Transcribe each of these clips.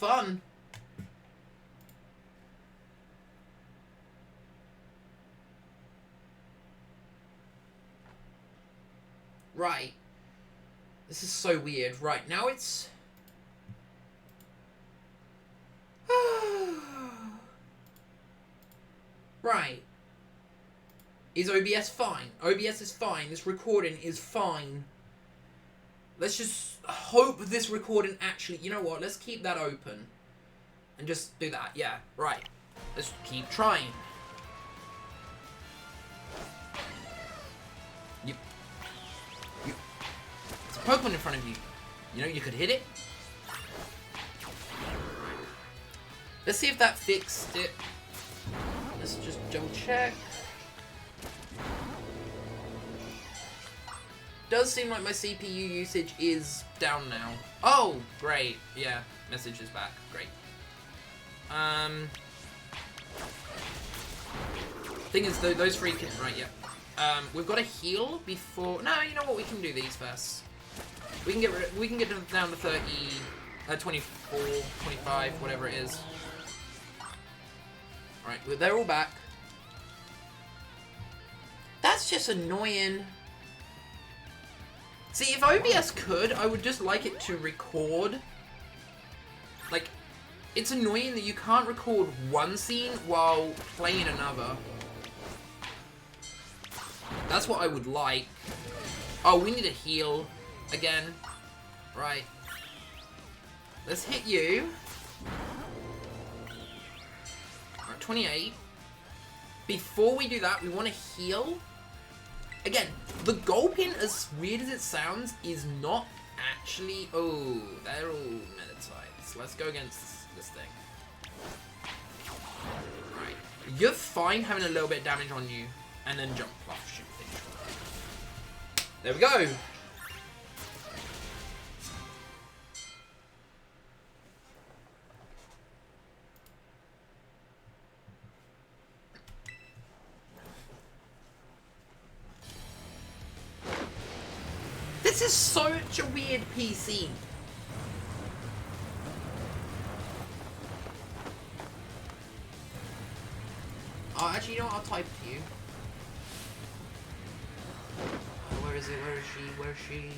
fun. Right. This is so weird. Right, now it's... Right. Is OBS fine? OBS is fine. This recording is fine. Let's just hope this recording actually... You know what? Let's keep that open. And just do that. Yeah, right. Let's keep trying. There's a Pokemon in front of you. You know, you could hit it. Let's see if that fixed it. Let's just double check. Does seem like my CPU usage is down now. Oh, great. Yeah, message is back. Great. Thing is, though, those three can... Right, yeah. We've got to heal before... No, you know what? We can do these first. We can get down to 30... 24, 25, whatever it is. Alright, well, they're all back. That's just annoying. See, if OBS could, I would just like it to record. Like, it's annoying that you can't record one scene while playing another. That's what I would like. Oh, we need to heal again. Right. Let's hit you. Alright, 28. Before we do that, we want to heal. Again, the Gulpin, as weird as it sounds, is not actually... Oh, they're all Meditites. Let's go against this thing. Right. You're fine having a little bit of damage on you. And then jump off, shoot, finish. There we go. This is such a weird PC. Oh, actually, you know what? I'll type to you. Where is it? Where is she? Where is she?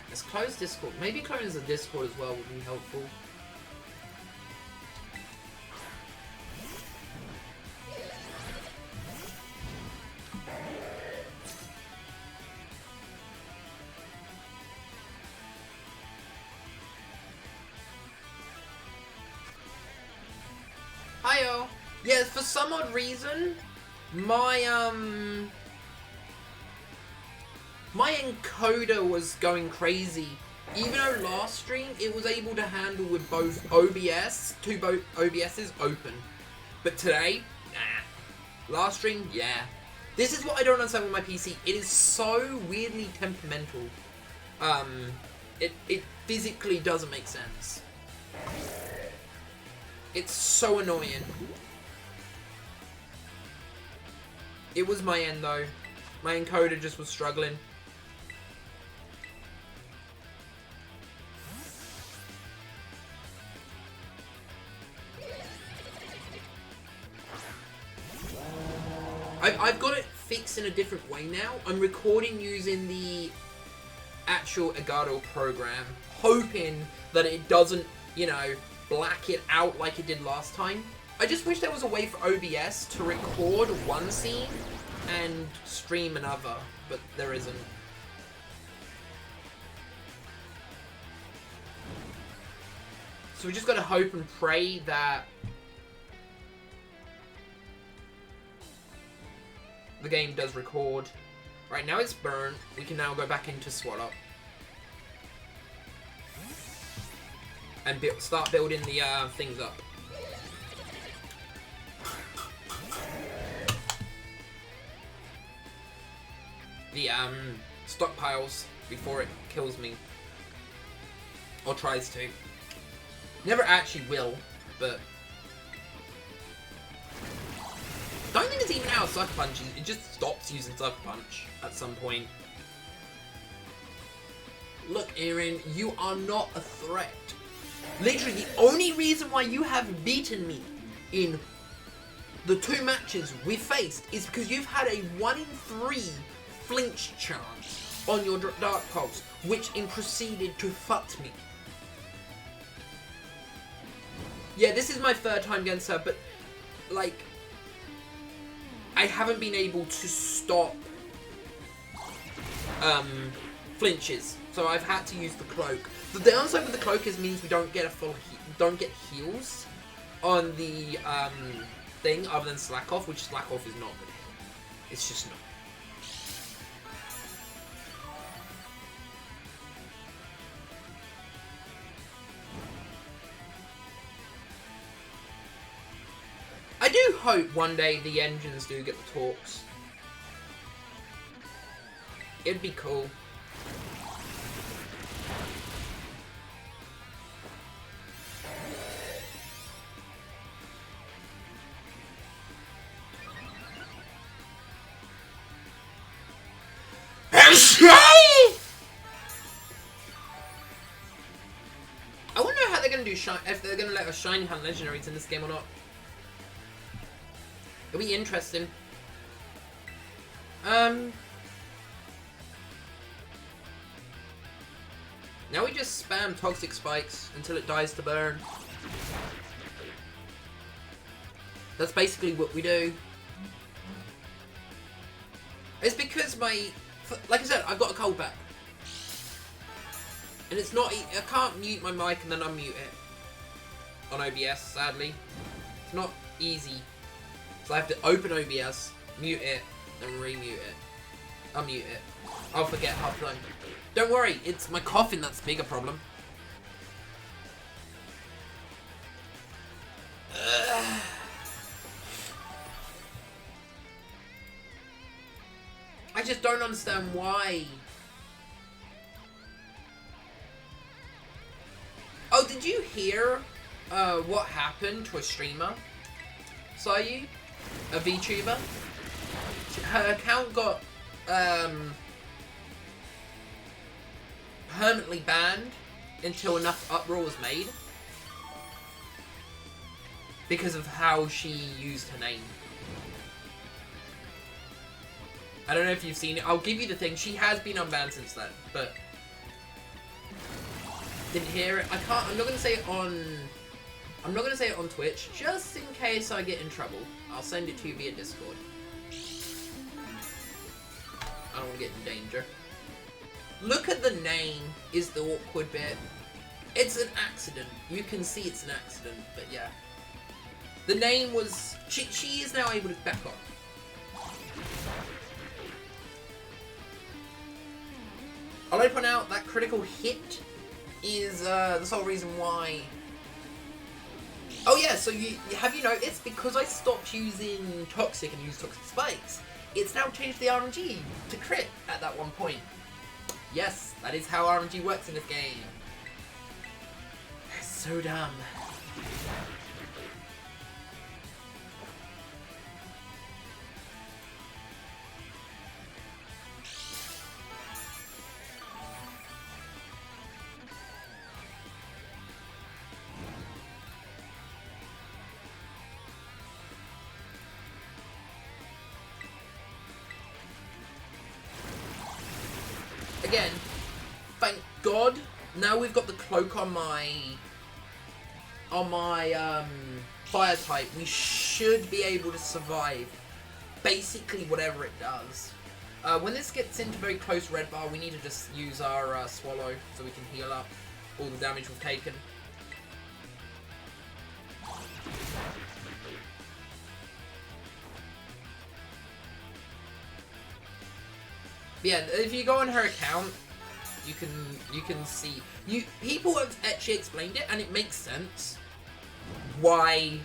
Let's close Discord. Maybe closing the Discord as well would be helpful. Hiyo! Yeah, for some odd reason, my encoder was going crazy. Even though last stream, it was able to handle with both OBS, both OBSs open. But today, nah. Last stream, yeah. This is what I don't understand with my PC. It is so weirdly temperamental. It physically doesn't make sense. It's so annoying. It was my end though. My encoder just was struggling. I've got it fixed in a different way now. I'm recording using the actual Elgato program, hoping that it doesn't, you know, black it out like it did last time. I just wish there was a way for OBS to record one scene and stream another, but there isn't. So we just gotta hope and pray that the game does record. Right, now it's burnt. We can now go back into Swallow. And start building the things up. the stockpiles before it kills me. Or tries to. Never actually will, but... Don't think it's even out of Sucker Punch, it just stops using Sucker Punch at some point. Look, Aaron, you are not a threat. Literally, the only reason why you have beaten me in the 2 matches we faced is because you've had a 1 in 3 flinch chance on your Dark Pulse, which proceeded to fuck me. Yeah, this is my 3rd time against her, but, like, I haven't been able to stop flinches, so I've had to use the cloak. The downside with the cloak is means we don't get don't get heals on the thing other than Slack Off, which Slack Off is not good. It's just not. I do hope one day the engines do get the talks. It'd be cool. I wonder how they're gonna do if they're gonna let us shiny hunt legendaries in this game or not. It'll be interesting. Now we just spam toxic spikes until it dies to burn. That's basically what we do. It's because like I said, I've got a cold back. And it's not, I can't mute my mic and then unmute it on OBS, sadly. It's not easy. So I have to open OBS, mute it, then remute it. Unmute it. I'll forget half the time. Don't worry, it's my coughing that's the bigger problem. I just don't understand why. Oh, did you hear what happened to a streamer? Saw you? A VTuber? Her account got permanently banned until enough uproar was made because of how she used her name. I don't know if you've seen it. I'll give you the thing. She has been unbanned since then, but didn't hear it. I'm not gonna say it on Twitch, just in case I get in trouble. I'll send it to you via Discord. I don't want to get in danger. Look at the name is the awkward bit. It's an accident. You can see it's an accident, but yeah. The name was... She is now able to back up. I'll point out that critical hit is the sole reason why... Oh yeah, so have you noticed, because I stopped using Toxic and used Toxic Spikes, it's now changed the RNG to crit at that one point. Yes, that is how RNG works in this game. It's so dumb. Again, thank God, now we've got the cloak on my fire type, we should be able to survive basically whatever it does. When this gets into very close red bar, we need to just use our swallow so we can heal up all the damage we've taken. Yeah, if you go on her account, you can see people have actually explained it, and it makes sense why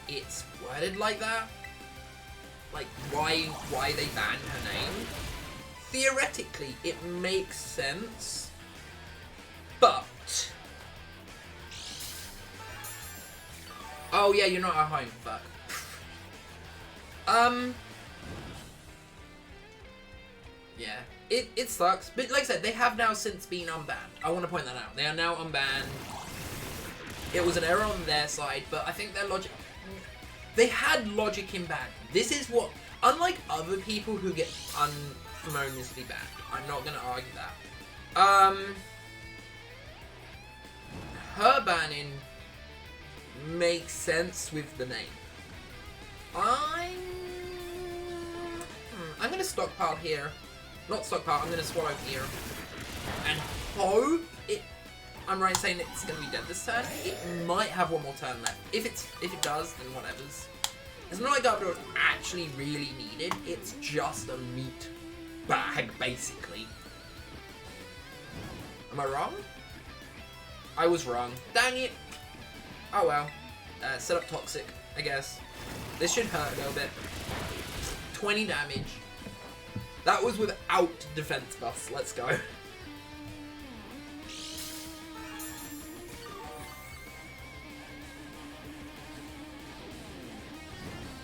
it's worded like that. like why they banned her name. Theoretically, it makes sense, but oh yeah, you're not at home. Fuck. Yeah, it sucks, but like I said, they have now since been unbanned. I want to point that out. They are now unbanned. It was an error on their side, but I think their logic... They had logic in banning. This is what... Unlike other people who get unceremoniously banned, I'm not going to argue that. Her banning makes sense with the name. I'm going to stockpile here. Not stockpile, I'm going to swallow here. And hope it... I'm right in saying it's going to be dead this turn. It might have one more turn left. If it does, then whatever's. It's not like Garbodor is actually really needed. It's just a meat bag, basically. Am I wrong? I was wrong. Dang it. Oh well. Set up Toxic, I guess. This should hurt a little bit. 20 damage. That was without defense buffs. Let's go.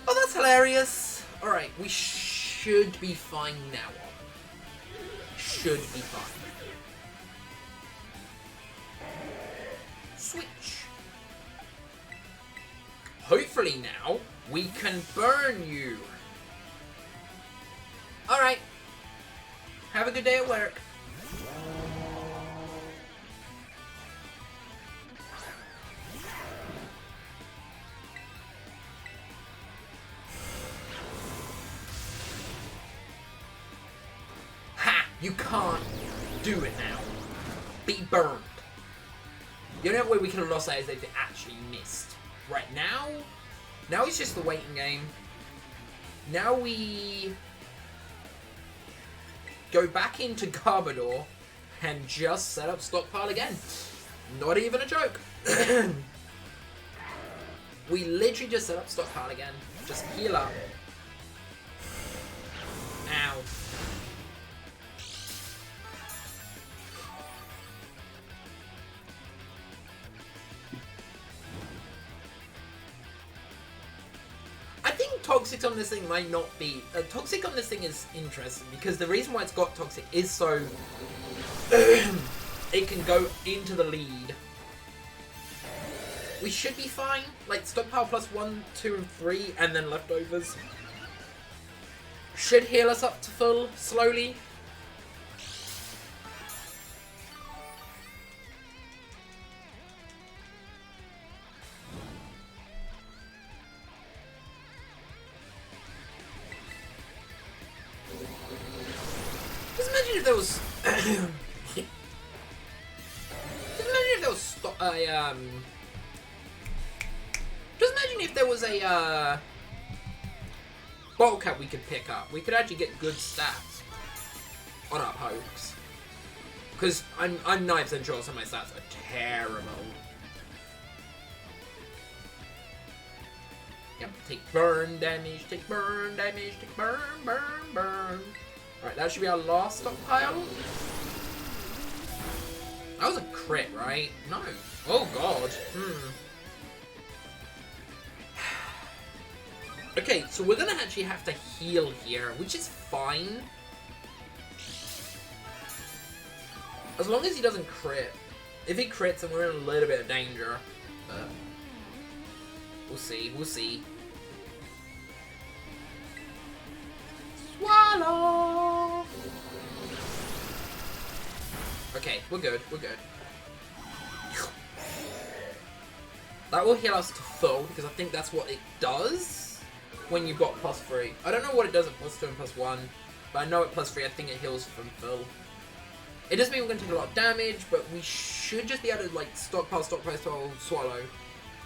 Oh, that's hilarious. Alright, we should be fine now on. Should be fine. Switch. Hopefully now, we can burn you. Alright. Have a good day at work. Ha! You can't do it now. Be burned. The only way we could have lost that is if they actually missed. Right now it's just the waiting game. Now we go back into Garbodor and just set up Stockpile again. Not even a joke. We literally just set up Stockpile again. Just heal up. Ow. Toxic on this thing might not be... Toxic on this thing is interesting because the reason why it's got Toxic is so... it can go into the lead. We should be fine. Like, Stockpile plus 1, 2, and 3, and then leftovers. Should heal us up to full, slowly. If there was, just imagine if there was just imagine if there was a bottle cap we could pick up. We could actually get good stats on our pokes. Because I'm 9% sure some of my stats are terrible. Yep, take burn damage, take burn damage, take burn, burn, burn. Alright, that should be our last stockpile. That was a crit, right? No. Oh god. Okay, so we're gonna actually have to heal here, which is fine. As long as he doesn't crit. If he crits, then we're in a little bit of danger. But we'll see, we'll see. Swallow! Okay, we're good, we're good. That will heal us to full, because I think that's what it does when you've got +3. I don't know what it does at +2 and +1, but I know at +3 I think it heals from full. It doesn't mean we're going to take a lot of damage, but we should just be able to, like, stockpile, swallow.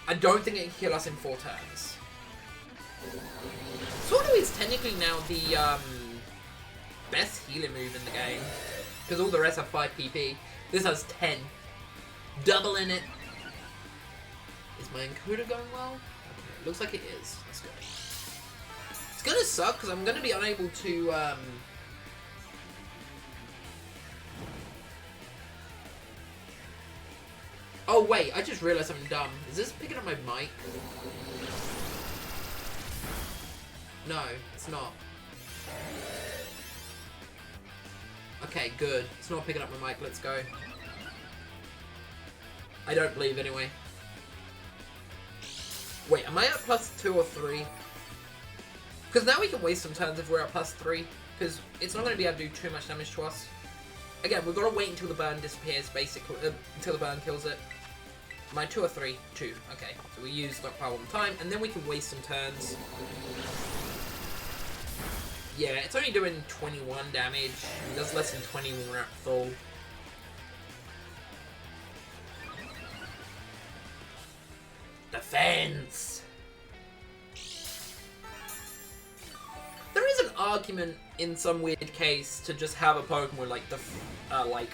I don't think it can heal us in 4 turns. Swallow is technically now the best healing move in the game, because all the rest have 5 PP. This has 10. Doubling it. Is my encoder going well? Okay, looks like it is. Let's go. It's gonna suck because I'm gonna be unable to. Oh wait, I just realized I'm dumb. Is this picking up my mic? No, it's not. Okay, good. It's not picking up my mic. Let's go. I don't believe anyway. Wait, am I at +2 or 3? Because now we can waste some turns if we're at +3. Because it's not going to be able to do too much damage to us. Again, we've got to wait until the burn disappears, basically. Until the burn kills it. Am I 2 or 3? 2. Okay. So we use stockpile one time, and then we can waste some turns. Yeah, it's only doing 21 damage. It does less than 20 when we're at full. Defense! There is an argument in some weird case to just have a Pokemon like the like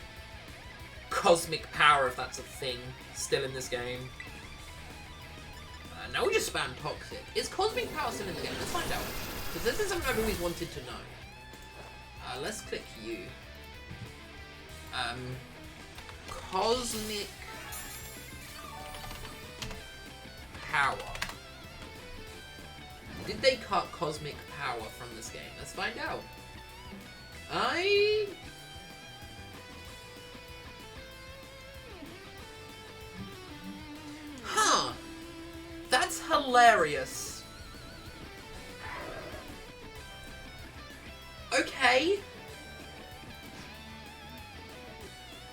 cosmic power, if that's a thing, still in this game. Now we just spam Toxic. Is cosmic power still in the game? Let's find out. Because this is something I've always wanted to know. Let's click U. Cosmic power. Did they cut cosmic power from this game? Let's find out. Huh. That's hilarious. Okay.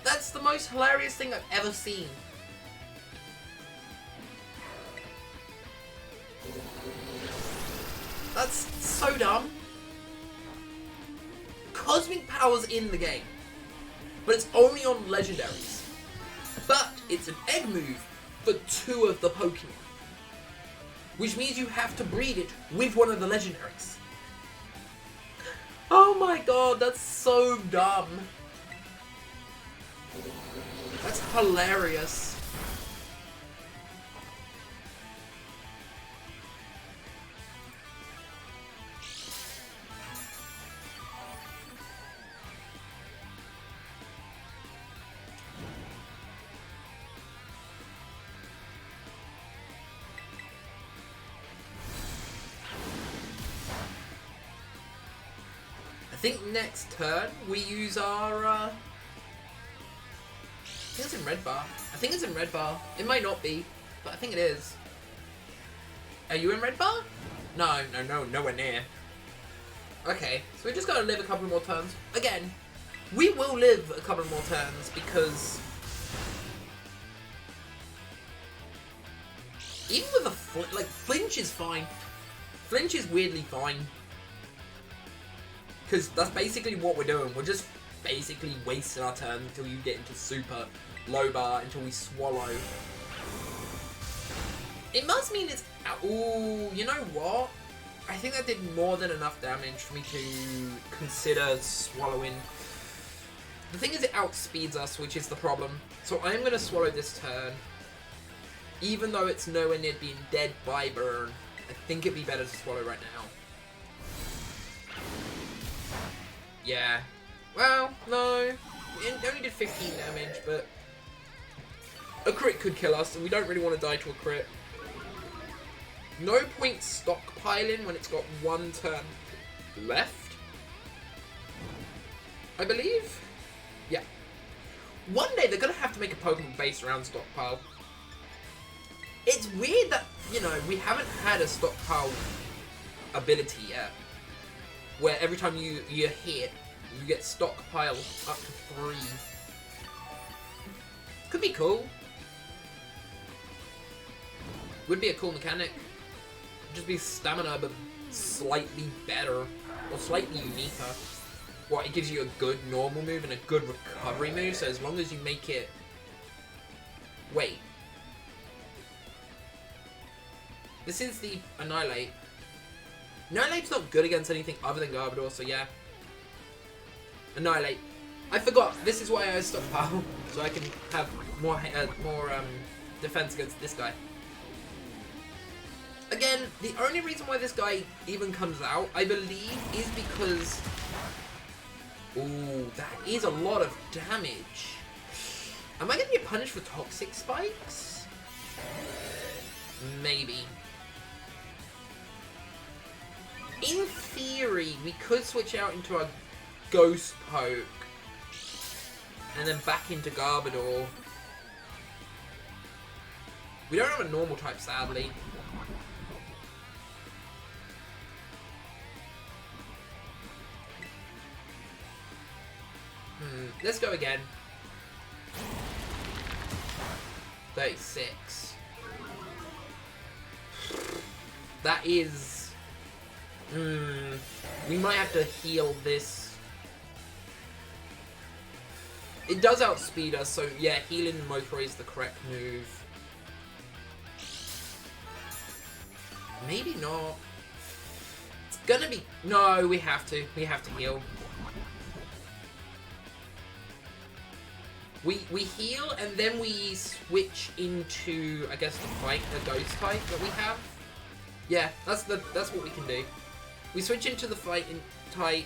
That's the most hilarious thing I've ever seen. That's so dumb. Cosmic power's in the game, but it's only on legendaries. But it's an egg move for 2 of the Pokemon, which means you have to breed it with one of the legendaries. Oh my god, that's so dumb. That's hilarious. I think next turn we use our I think it's in Red Bar. I think it's in Red Bar. It might not be, but I think it is. Are you in Red Bar? No, nowhere near. Okay, so we just gotta live a couple more turns. Again, we will live a couple more turns because even with a Flinch is fine. Flinch is weirdly fine. Because that's basically what we're doing. We're just basically wasting our turn until you get into super low bar, until we swallow. It must mean it's... Ooh, you know what? I think that did more than enough damage for me to consider swallowing. The thing is, it outspeeds us, which is the problem. So I'm going to swallow this turn. Even though it's nowhere near being dead by burn, I think it'd be better to swallow right now. Yeah. Well, no. It only did 15 damage, but a crit could kill us, and we don't really want to die to a crit. No point stockpiling when it's got 1 turn left, I believe. Yeah. One day they're going to have to make a Pokemon based around stockpile. It's weird that, you know, we haven't had a stockpile ability yet, where every time you hit, you get stockpile up to 3. Could be cool. Would be a cool mechanic. Just be stamina, but slightly better, or slightly uniquer. What, it gives you a good normal move and a good recovery move, so as long as you make it... Wait. This is the Annihilate. Annihilate's not good against anything other than Garbodor, so yeah. Annihilate. I forgot. This is why I stockpile, so I can have more defense against this guy. Again, the only reason why this guy even comes out, I believe, is because... Ooh, that is a lot of damage. Am I going to get punished for Toxic Spikes? Maybe. In theory, we could switch out into a Ghost Poke. And then back into Garbodor. We don't have a normal type, sadly. Let's go again. 36. That is... we might have to heal this. It does outspeed us, so yeah, healing Mokoro is the correct move. Maybe not. It's gonna be... No, we have to. We have to heal. We heal, and then we switch into, I guess, the ghost type that we have. Yeah, that's what we can do. We switch into the fighting type,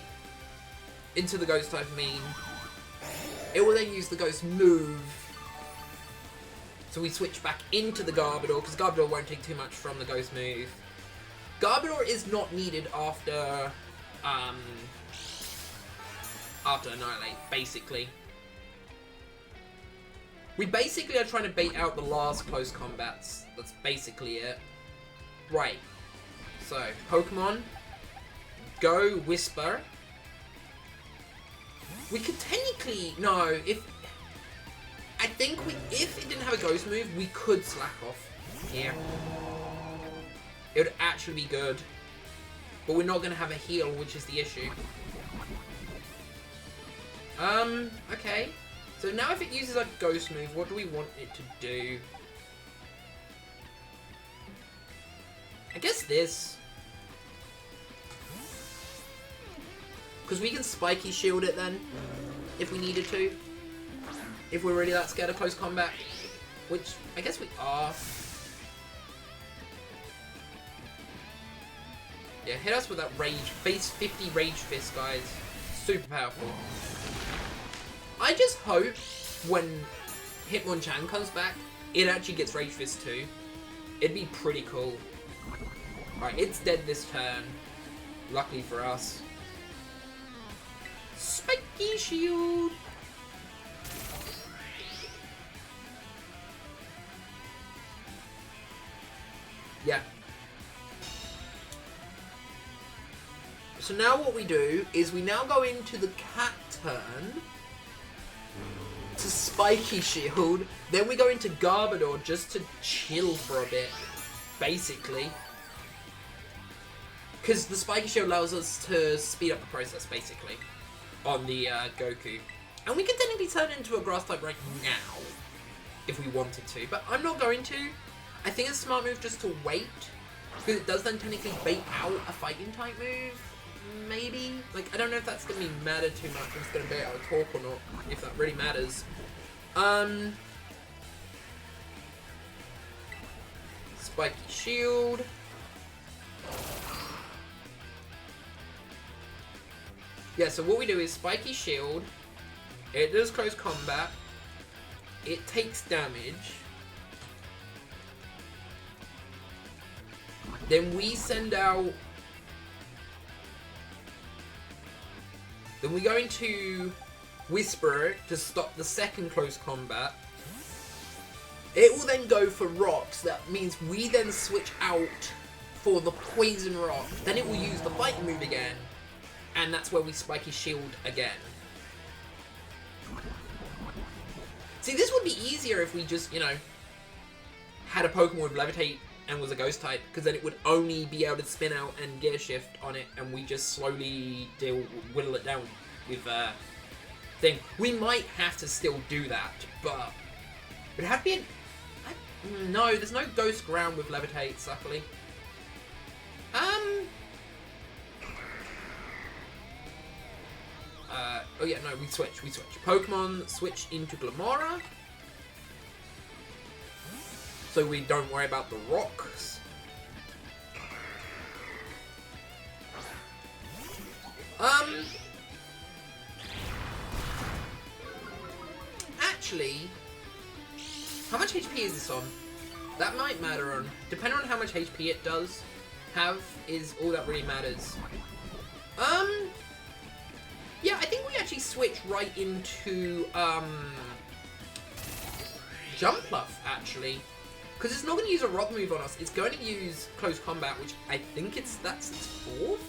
into the ghost type mean. It will then use the ghost move. So we switch back into the Garbodor, because Garbodor won't take too much from the ghost move. Garbodor is not needed after Annihilate, basically. We basically are trying to bait out the last close combats. That's basically it. Right. So, Pokemon. Go Whisper. We could technically... No, if... I think if it didn't have a ghost move, we could slack off here. It would actually be good. But we're not going to have a heal, which is the issue. Okay. So now if it uses a ghost move, what do we want it to do? I guess this. Because we can Spiky Shield it then, if we needed to. If we're really that scared of close combat. Which, I guess we are. Yeah, hit us with that Rage. Base 50 Rage Fist, guys. Super powerful. I just hope when Hitmonchan comes back, it actually gets Rage Fist too. It'd be pretty cool. Alright, it's dead this turn. Luckily for us. Spiky Shield! Yeah. So now what we do is we now go into the cat turn to Spiky Shield, then we go into Garbodor just to chill for a bit, basically. Because the Spiky Shield allows us to speed up the process, basically, on the Goku. And we can technically turn it into a Grass type right now, if we wanted to, but I'm not going to. I think it's a smart move just to wait, because it does then technically bait out a fighting type move. Maybe? Like, I don't know if that's going to matter too much, if it's going to bait out a Torque or not, if that really matters. Spiky Shield. Yeah, so what we do is Spiky Shield, it does close combat, it takes damage, then we send out... Then we go into Whisper to stop the second close combat. It will then go for rocks. That means we then switch out for the Poison Rock. Then it will use the fighting move again. And that's where we Spiky Shield again. See, this would be easier if we just, you know, had a Pokemon with Levitate and was a Ghost type, because then it would only be able to spin out and Gear Shift on it, and we just slowly whittle it down with thing. We might have to still do that, but it would have to be no, there's no Ghost Ground with Levitate, luckily. Oh yeah, no, we switch. Pokemon switch into Glimmora, so we don't worry about the rocks. Actually, how much HP is this on? That might matter on... Depending on how much HP it does have is all that really matters. Yeah, I think we actually switch right into, Jumpluff, actually. Because it's not going to use a rock move on us. It's going to use Close Combat, which I think that's its fourth?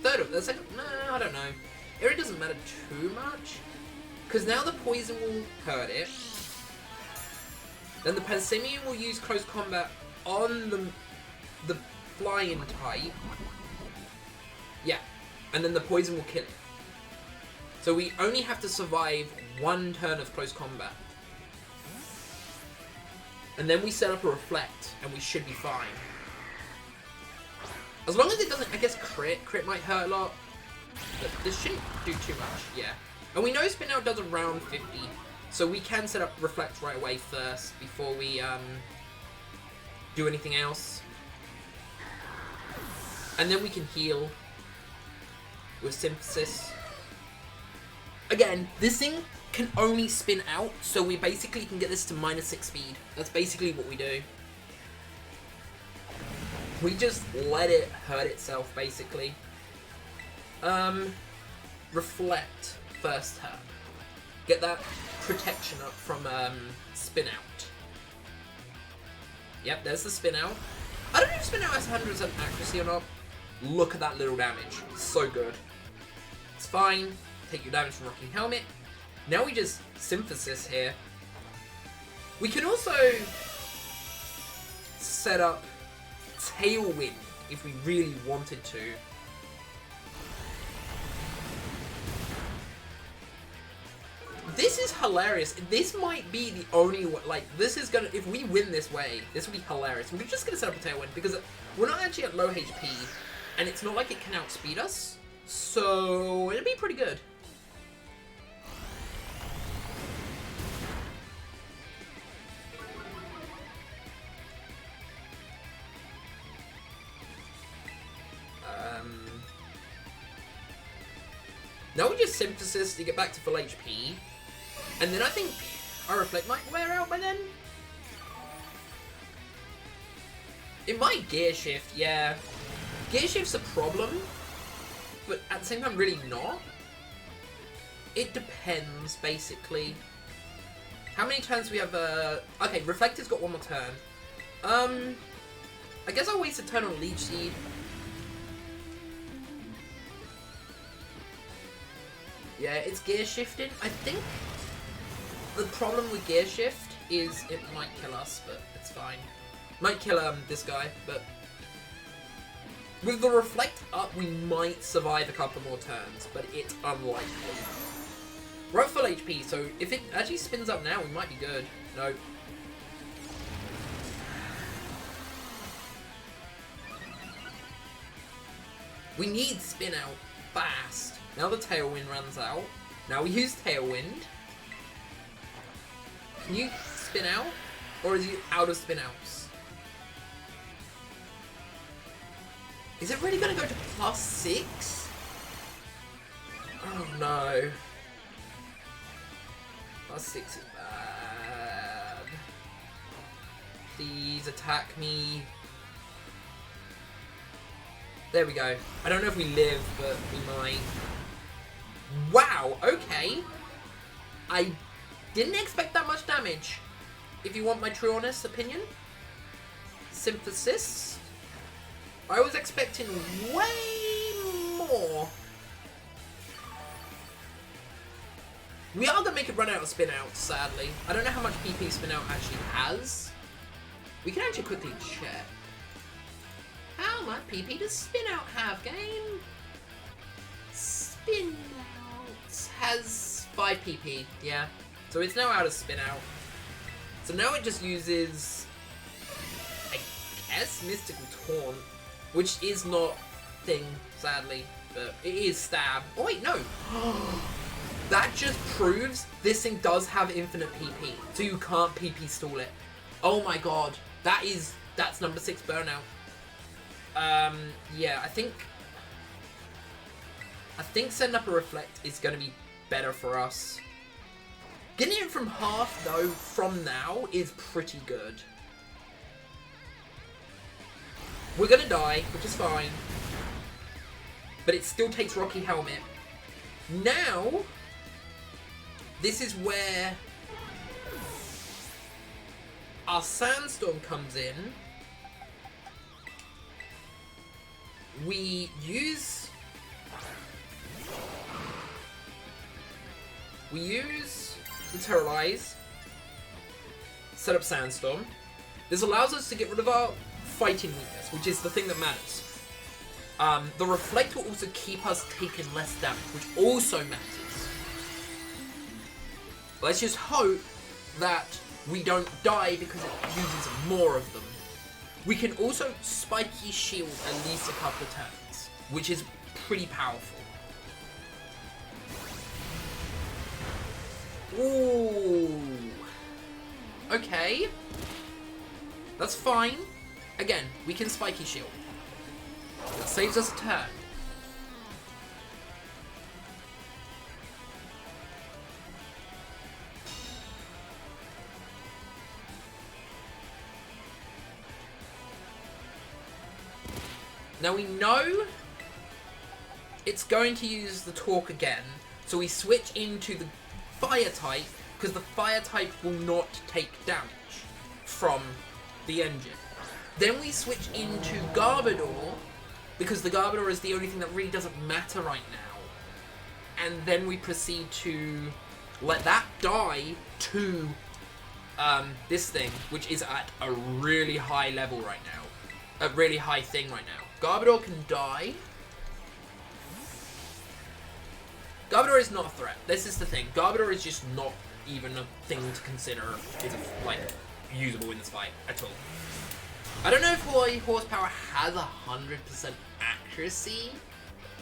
Third of... That's like... No, I don't know. It really doesn't matter too much. Because now the Poison will hurt it. Then the Passimian will use Close Combat on the Flying type. Yeah. And then the Poison will kill it. So we only have to survive one turn of Close Combat. And then we set up a Reflect, and we should be fine. As long as it doesn't, I guess, crit. Crit might hurt a lot. But this shouldn't do too much, yeah. And we know Spin Out does around 50. So we can set up Reflect right away first, before we do anything else. And then we can heal with Synthesis. Again, this thing can only spin out, so we basically can get this to -6 speed. That's basically what we do. We just let it hurt itself, basically. Reflect first turn. Get that protection up from Spin Out. Yep, there's the Spin Out. I don't know if Spin Out has 100% accuracy or not. Look at that little damage. So good. It's fine. Take your damage from Rocking Helmet. Now we just Synthesis here. We can also set up Tailwind if we really wanted to. This is hilarious. This might be the only way, like, this is gonna, if we win this way, this will be hilarious. We're just gonna set up a Tailwind because we're not actually at low HP and it's not like it can outspeed us. So, it'll be pretty good. Now we just Synthesis to get back to full HP. And then I think our Reflect might wear out by then. It might Gear Shift, yeah. Gear Shift's a problem, but at the same time really not. It depends, basically. How many turns we have, okay, Reflector's got one more turn. I guess I'll waste a turn on Leech Seed. Yeah, it's gear shifted. I think the problem with gear shift is it might kill us, but it's fine. Might kill this guy, but with the Reflect up, we might survive a couple more turns, but it's unlikely. We're at full HP, so if it actually spins up now, we might be good. No. We need Spin Out fast. Now the Tailwind runs out. Now we use Tailwind. Can you Spin Out? Or is he out of Spin Outs? Is it really going to go to +6? Oh no. +6 is bad. Please attack me. There we go. I don't know if we live, but we might. Wow, okay. I didn't expect that much damage, if you want my true honest opinion. Synthesis. I was expecting way more. We are going to make it run out of Spin Out, sadly. I don't know how much PP Spin Out actually has. We can actually quickly check. How much PP does Spin Out have, game? Spin Out has 5 PP, yeah. So it's now out of Spin Out. So now it just uses, I guess, Mystical Taunt, which is not thing, sadly, but it is Stab. Oh wait, no! That just proves this thing does have infinite PP, so you can't PP stall it. Oh my god, that's number 6 Burnout. Yeah, I think I think setting up a Reflect is going to be better for us. Getting it from half, though, from now is pretty good. We're going to die, which is fine. But it still takes Rocky Helmet. Now, this is where our Sandstorm comes in. We use the Terrorize, set up Sandstorm. This allows us to get rid of our fighting weakness, which is the thing that matters. The Reflect will also keep us taking less damage, which also matters. Let's just hope that we don't die because it uses more of them. We can also Spiky Shield at least a couple of turns, which is pretty powerful. Ooh. Okay. That's fine. Again, we can Spiky Shield. That saves us a turn. Now we know it's going to use the Torque again, so we switch into the Fire type, because the Fire type will not take damage from the engine. Then we switch into Garbodor, because the Garbodor is the only thing that really doesn't matter right now. And then we proceed to let that die to this thing, which is at a really high level right now. A really high thing right now. Garbodor can die. Garbodor is not a threat. This is the thing. Garbodor is just not even a thing to consider is like usable in this fight at all. I don't know if High Horsepower has 100% accuracy.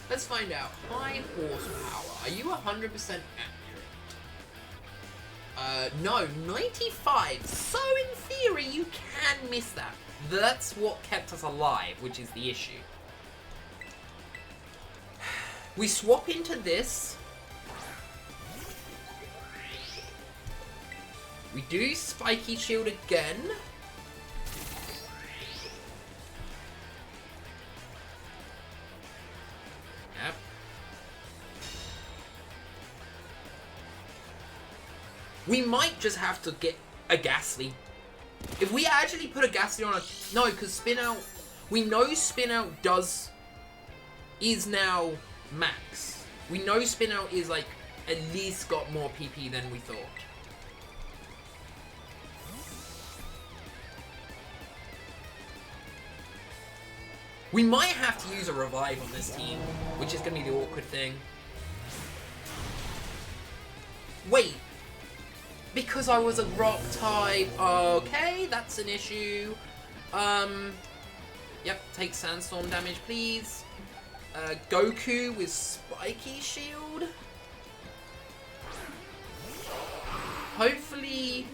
Let's find out. High Horsepower. Are you 100% accurate? No, 95. So in theory, you can miss that. That's what kept us alive, which is the issue. We swap into this. We do Spiky Shield again. Yep. We might just have to get a Ghastly. If we actually put a Ghastly on a... No, because Spin Out... We know Spin Out is now max. We know Spin Out is like at least got more PP than we thought. We might have to use a Revive on this team, which is going to be the awkward thing. Wait. Because I was a Rock type. Okay, that's an issue. Yep, take Sandstorm damage, please. Goku with Spiky Shield. Hopefully...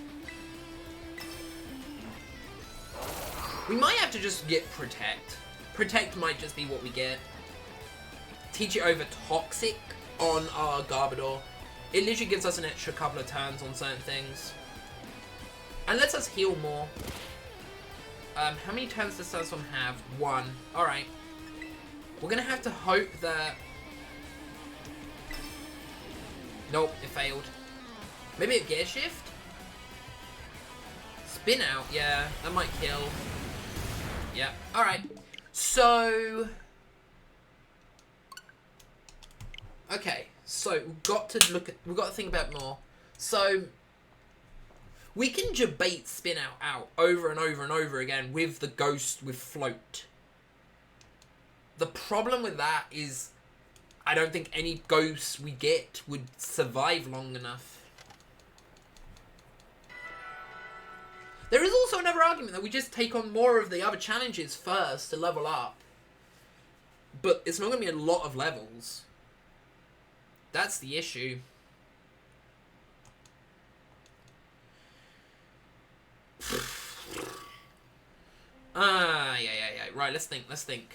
We might have to just get Protect. Protect might just be what we get. Teach it over Toxic on our Garbodor. It literally gives us an extra couple of turns on certain things. And lets us heal more. How many turns does Sandstorm have? 1. Alright. We're gonna have to hope that... Nope, it failed. Maybe a Gear Shift? Spin Out, yeah, that might kill. Yeah, alright. So... Okay, so we've got to think about more. So... We can debate Spin Out over and over and over again with the Ghost with Float. The problem with that is I don't think any Ghosts we get would survive long enough. There is also another argument that we just take on more of the other challenges first to level up. But it's not going to be a lot of levels. That's the issue. Yeah. Right, let's think.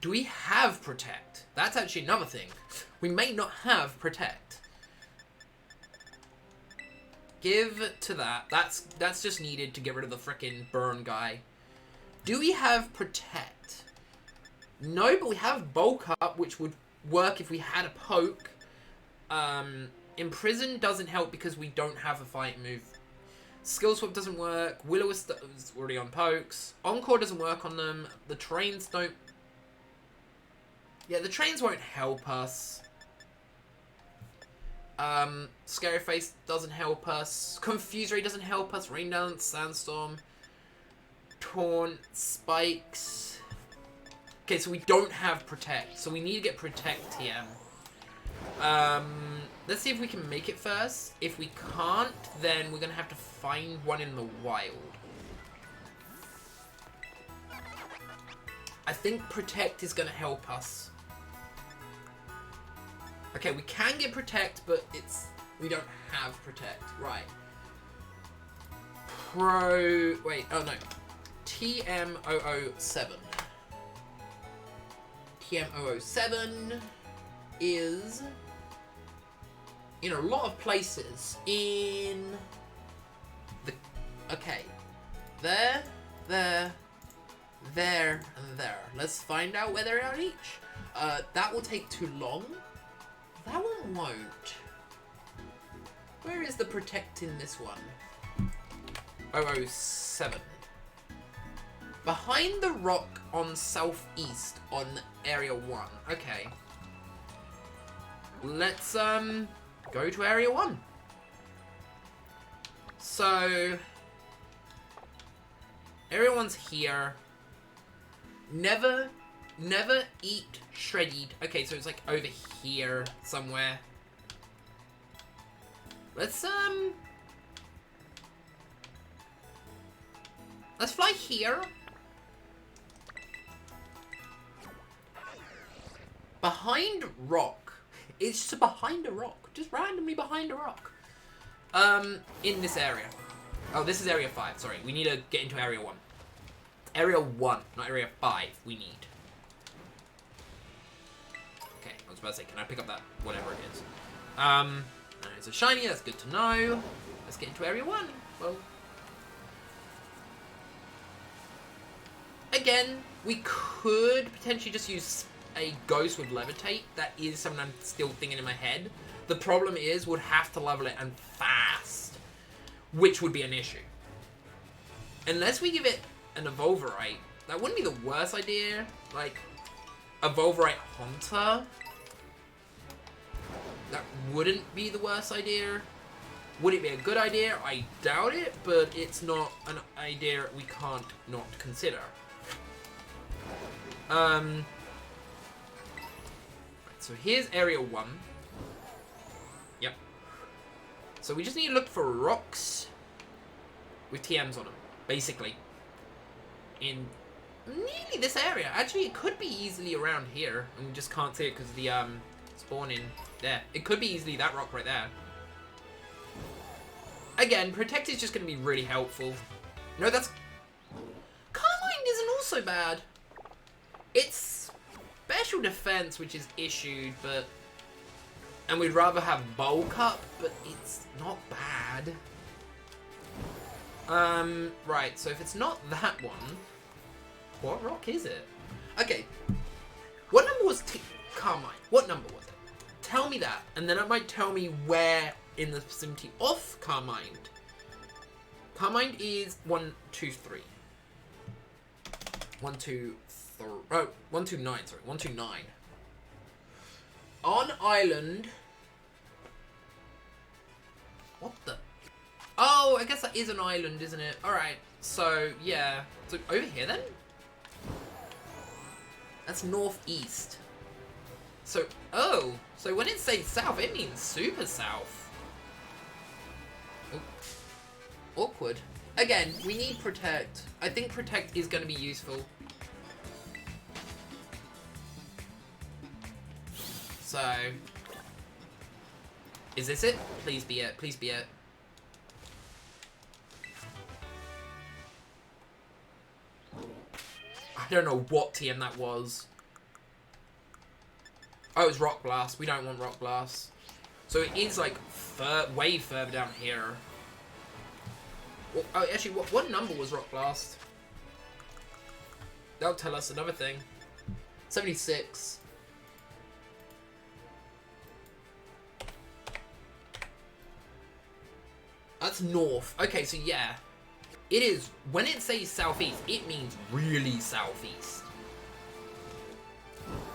Do we have Protect? That's actually another thing. We may not have Protect. Give to that. That's just needed to get rid of the frickin' burn guy. Do we have Protect? No, but we have Bulk Up, which would work if we had a Poke. Imprison doesn't help because we don't have a fight move. Skill Swap doesn't work. Will-O-Wisp is already on Pokes. Encore doesn't work on them. The trains don't... Yeah, the trains won't help us. Scary Face doesn't help us. Confuse Ray doesn't help us. Rain Dance, Sandstorm, Taunt, Spikes. Okay, so we don't have Protect. So we need to get Protect TM. Let's see if we can make it first. If we can't, then we're gonna have to find one in the wild. I think Protect is gonna help us. Okay, we can get Protect, but we don't have Protect. Right. Wait, oh no. TM007. TM007 is in a lot of places in the... Okay. There, and there. Let's find out where they are each. That will take too long. That one won't. Where is the Protect in this one? 007. Behind the rock on southeast on area 1. Okay. Let's go to area 1. So area 1's here. Never eat shredded. Okay, so it's like over here somewhere. Let's fly here. Behind rock. It's just behind a rock. Just randomly behind a rock. In this area. Oh, this is area 5. Sorry, we need to get into area 1. Area 1, not area 5, we need. Okay, I was about to say, can I pick up that, whatever it is? It's a shiny, that's good to know. Let's get into area 1. Well, again, we could potentially just use a Ghost with Levitate. That is something I'm still thinking in my head. The problem is, we'd have to level it and fast, which would be an issue. Unless we give it an Evolverite, that wouldn't be the worst idea. Like, Evolverite Haunter, that wouldn't be the worst idea. Would it be a good idea? I doubt it, but it's not an idea we can't not consider. So here's area 1. Yep. So we just need to look for rocks with TMs on them, basically. In nearly this area. Actually, it could be easily around here, and we just can't see it because of the spawning there. It could be easily that rock right there. Again, Protect is just going to be really helpful. No, that's... Carmine isn't also bad. It's Special Defense, which is issued, but... And we'd rather have Bulk Up, but it's not bad. Right, so if it's not that one, what rock is it? Okay, what number was Carmine? What number was it? Tell me that, and then it might tell me where in the vicinity of Carmine. Carmine is 1, 2, 3. 1, 2, 3. Oh, 1, 2, 9, sorry. 1, 2, 9. On island. What the? Oh, I guess that is an island, isn't it? Alright, so, yeah. So, over here, then? That's northeast. So, oh. So, when it says south, it means super south. Oh. Awkward. Again, we need Protect. I think Protect is going to be useful. So... Is this it? Please be it. Please be it. I don't know what TM that was. Oh, it's Rock Blast. We don't want Rock Blast. So it is like way further down here. Well, oh, actually, what number was Rock Blast? That'll tell us another thing. 76. That's north. Okay, so yeah. It is, when it says southeast, it means really southeast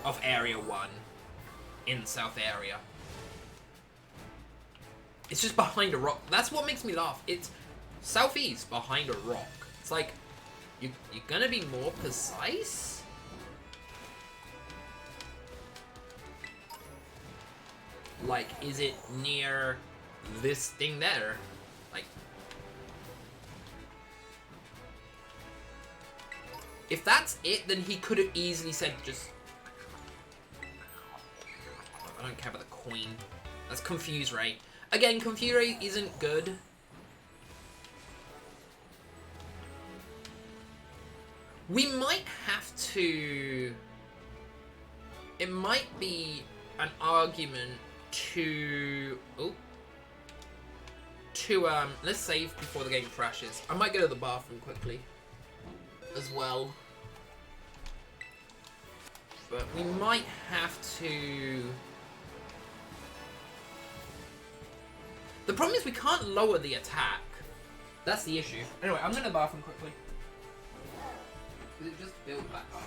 of Area 1 in South Area. It's just behind a rock. That's what makes me laugh. It's southeast behind a rock. It's like, you're gonna be more precise? Like, is it near this thing there? Like, if that's it, then he could have easily said just... I don't care about the Queen. That's Confuse Ray. Again, Confuse Ray isn't good. We might have to... It might be an argument to... Oh. Let's save before the game crashes. I might go to the bathroom quickly as well. But we might have to... The problem is we can't lower the attack. That's the issue. Anyway, I'm going to the bathroom quickly. It just built back up.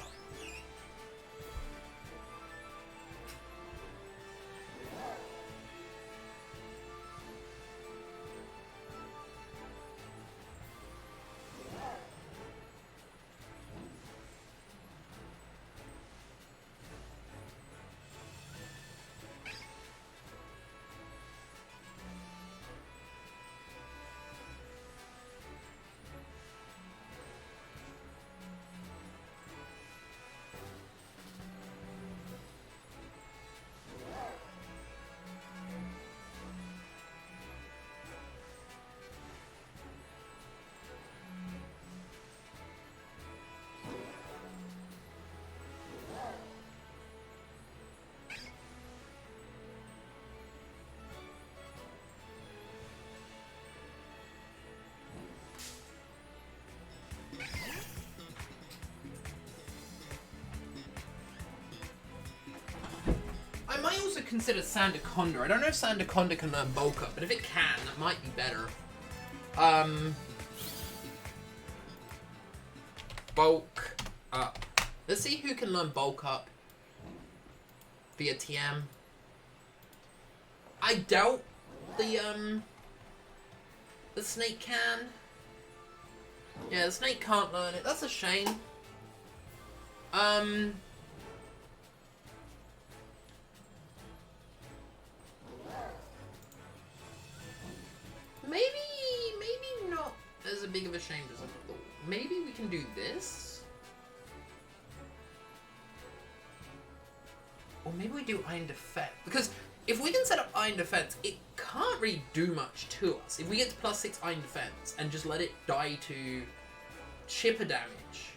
I might also consider Sandaconda. I don't know if Sandaconda can learn Bulk Up, but if it can, that might be better. Bulk Up. Let's see who can learn Bulk Up via TM. I doubt the snake can. Yeah, the snake can't learn it. That's a shame. Maybe not as big of a shame as I thought. Maybe we can do this? Or maybe we do Iron Defense. Because if we can set up Iron Defense, it can't really do much to us. If we get to +6 Iron Defense and just let it die to chipper damage,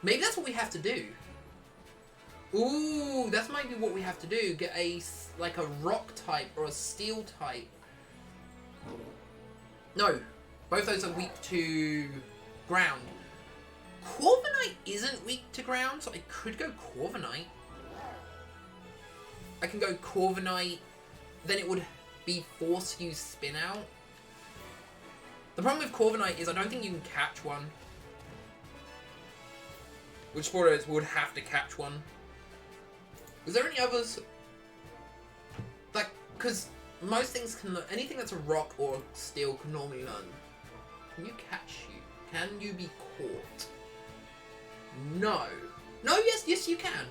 maybe that's what we have to do. Ooh, that might be what we have to do. Get like a rock type or a steel type. No, both those are weak to ground. Corviknight isn't weak to ground, so I could go Corviknight. I can go Corviknight, then it would be Force Use Spin Out. The problem with Corviknight is I don't think you can catch one. Which spoilers would have to catch one. Is there any others? Like, because most things can learn, anything that's a rock or steel can normally learn. Can you catch you? Can you be caught? No. No, yes you can.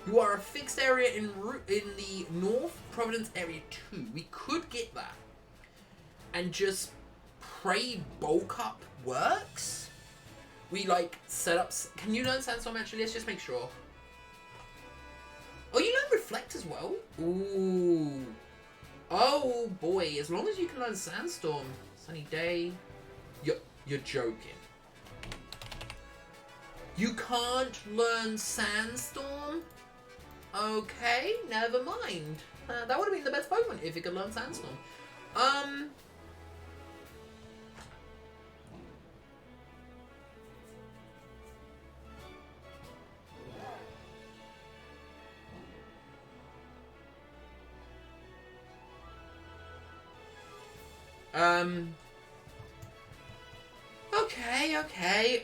You are a fixed area in the North Providence Area 2. We could get that. And just pray Bulk Up works? We like set up... Can you learn Sandstorm actually? Let's just make sure. Oh, you learn Reflect as well? Ooh. Oh boy, as long as you can learn Sandstorm. Sunny Day. You're joking. You can't learn Sandstorm? Okay, never mind. That would have been the best Pokemon if it could learn Sandstorm. Okay.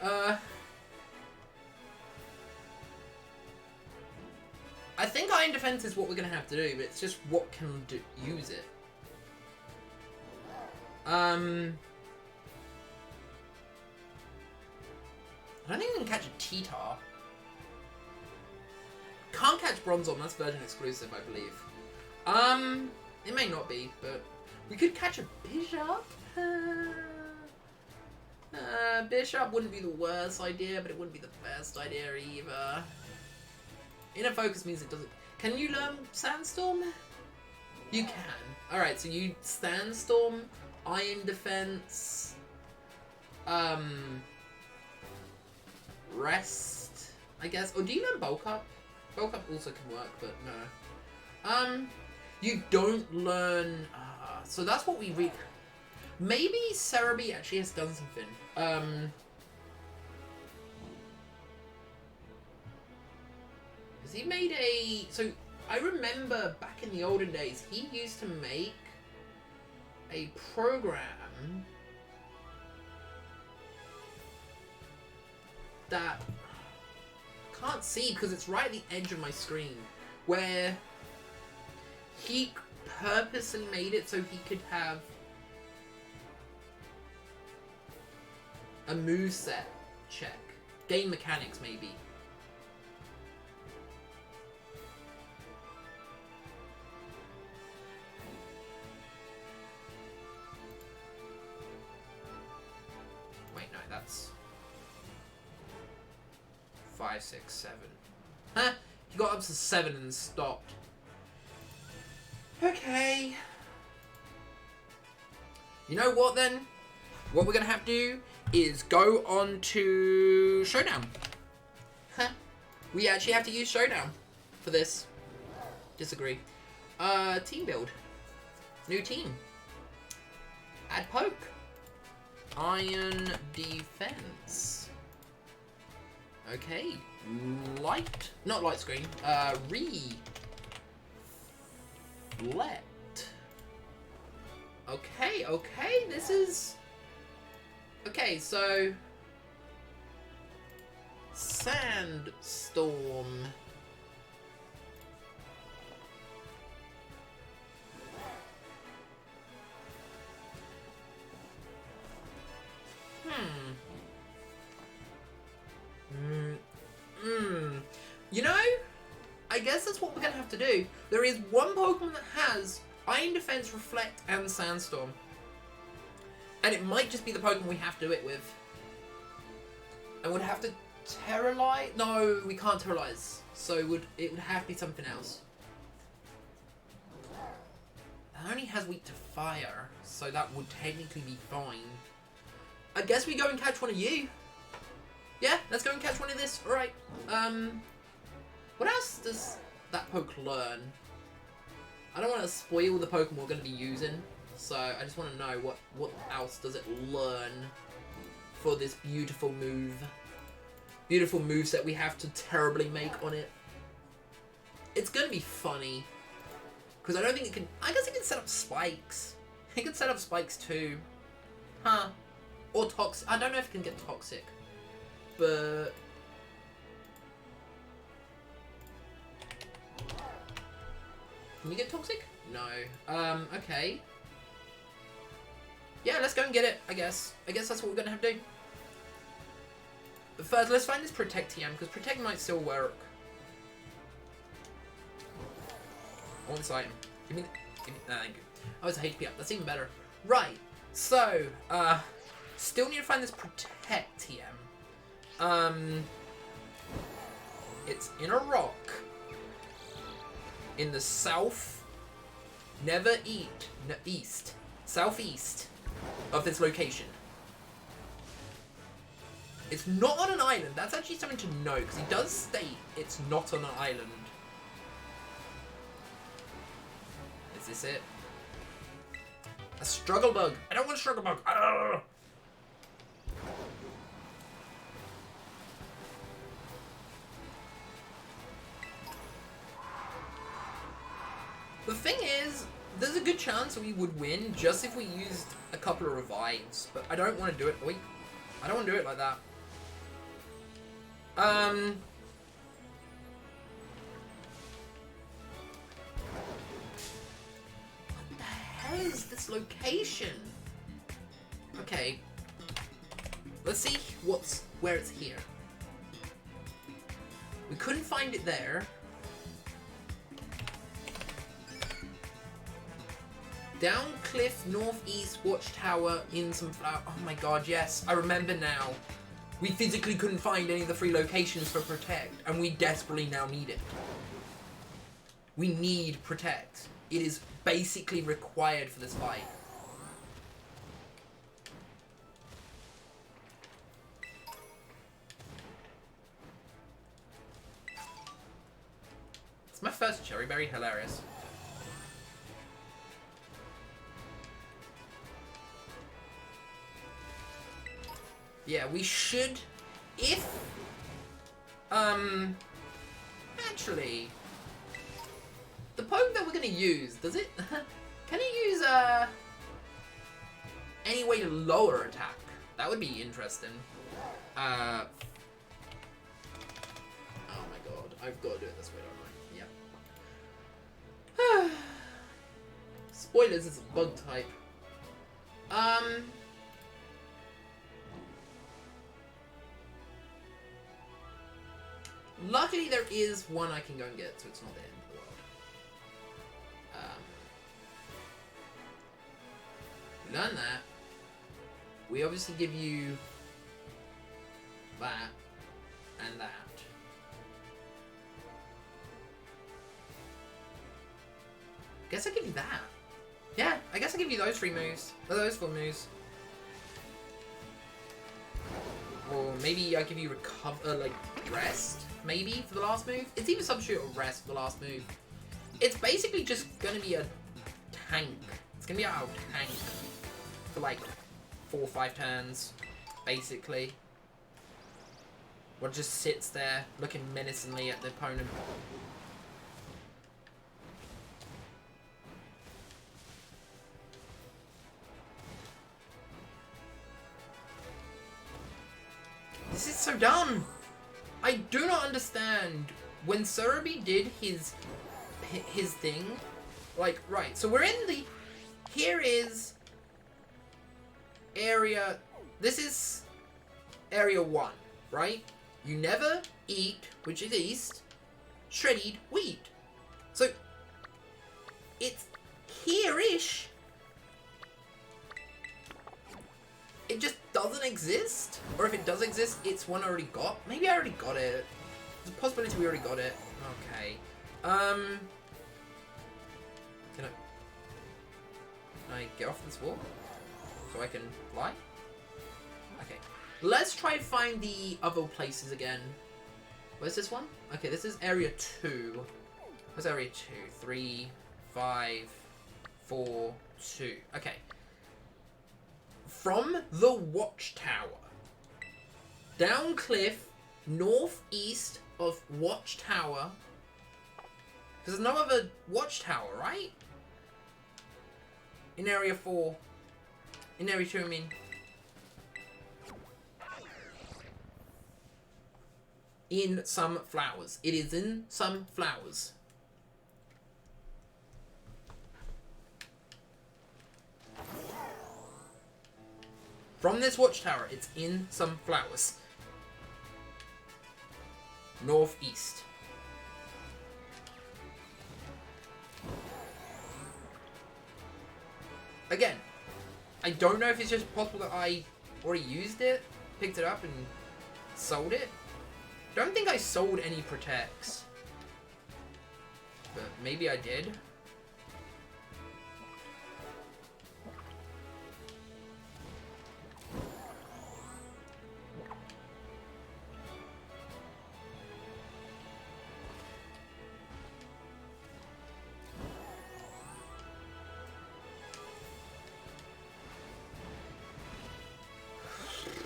I think Iron Defense is what we're gonna have to do, but it's just what can use it. I don't think we can catch a T-Tar. Can't catch Bronzong, that's version exclusive, I believe. It may not be, but we could catch a Bishop. Bishop wouldn't be the worst idea, but it wouldn't be the best idea either. Inner Focus means it doesn't... Can you learn Sandstorm? You can. Alright, so you Sandstorm, Iron Defense, Rest, I guess. Or do you learn Bulk Up? Bulk Up also can work, but no. You don't learn... so that's what we read. Maybe Cerebi actually has done something. Has he made a... So, I remember back in the olden days, he used to make a program that... can't see because it's right at the edge of my screen, where he purposely made it so he could have a moveset check. Game mechanics, maybe. Wait, no, that's 5, 6, 7. Huh? He got up to 7 and stopped. Okay. You know what then? What we're gonna have to do is go on to Showdown. Huh. We actually have to use Showdown for this. Disagree. Team build. New team. Add Poke. Iron Defense. Okay. Light. Not light screen. Reflect. Okay. This is... Okay, so... Sandstorm. You know, I guess that's what we're going to have to do. There is one Pokemon that has Iron Defense, Reflect, and Sandstorm. And it might just be the Pokemon we have to do it with. And would have to Terralize? No, we can't Terralize. So it would have to be something else. It only has weak to fire, so that would technically be fine. I guess we go and catch one of you. Yeah, let's go and catch one of this. Alright. What else does that poke learn? I don't want to spoil the Pokemon we're going to be using, so I just want to know what else does it learn for this beautiful move. Beautiful moves that we have to terribly make on it. It's going to be funny. Because I don't think it can... I guess it can set up spikes. It can set up spikes too. Huh. Or toxic. I don't know if it can get toxic. But... Can you get toxic? No. Okay. Yeah, let's go and get it, I guess. I guess that's what we're going to have to do. But first, let's find this Protect TM, because Protect might still work. I want this item. Give me thank you. Oh, it's a HP up. That's even better. Right. So, still need to find this Protect TM. It's in a rock. In the south, southeast of this location. It's not on an island. That's actually something to know, because he does state it's not on an island. Is this it? A struggle bug. I don't want a struggle bug. Arrgh! The thing is, there's a good chance we would win just if we used a couple of revives, but I don't want to do it. Wait, I don't want to do it like that. What the hell is this location? Okay, let's see where it's here. We couldn't find it there. Down cliff, northeast, watchtower, in some flower. Oh my god, yes, I remember now. We physically couldn't find any of the 3 locations for Protect, and we desperately now need it. We need Protect. It is basically required for this fight. It's my first cherry berry, hilarious. Yeah, we should, if, actually, the poke that we're gonna use, does it, can it use, any way to lower attack? That would be interesting. Oh my god, I've got to do it this way, don't I? Yep. Spoilers, it's a bug type. Luckily, there is one I can go and get, so it's not the end of the world. Learn that. We obviously give you that and that. Guess I give you that. Yeah, I guess I give you those 3 moves. Or those 4 moves. Or maybe I give you rest. Maybe, for the last move. It's either substitute or rest for the last move. It's basically just gonna be a tank. It's gonna be our tank for like 4 or 5 turns, basically. What just sits there, looking menacingly at the opponent. This is so dumb! I do not understand when Cerebi did his thing. Like, right, so we're in the... Here is... Area... This is... Area 1, right? You never eat, which is east, shredded wheat. So... It's here-ish. It just doesn't exist? Or if it does exist, it's one I already got? Maybe I already got it. There's a possibility we already got it. Okay. Can I get off this wall? So I can fly? Okay. Let's try and find the other places again. Where's this one? Okay, this is area 2. Where's area 2? 3, 5, 4, 2. Okay. From the watchtower, down cliff, northeast of watchtower. There's no other watchtower, right? In area 4. In area 2, I mean. In some flowers. It is in some flowers. From this watchtower, it's in some flowers. Northeast. Again, I don't know if it's just possible that I already used it, picked it up and sold it. Don't think I sold any Protects. But maybe I did.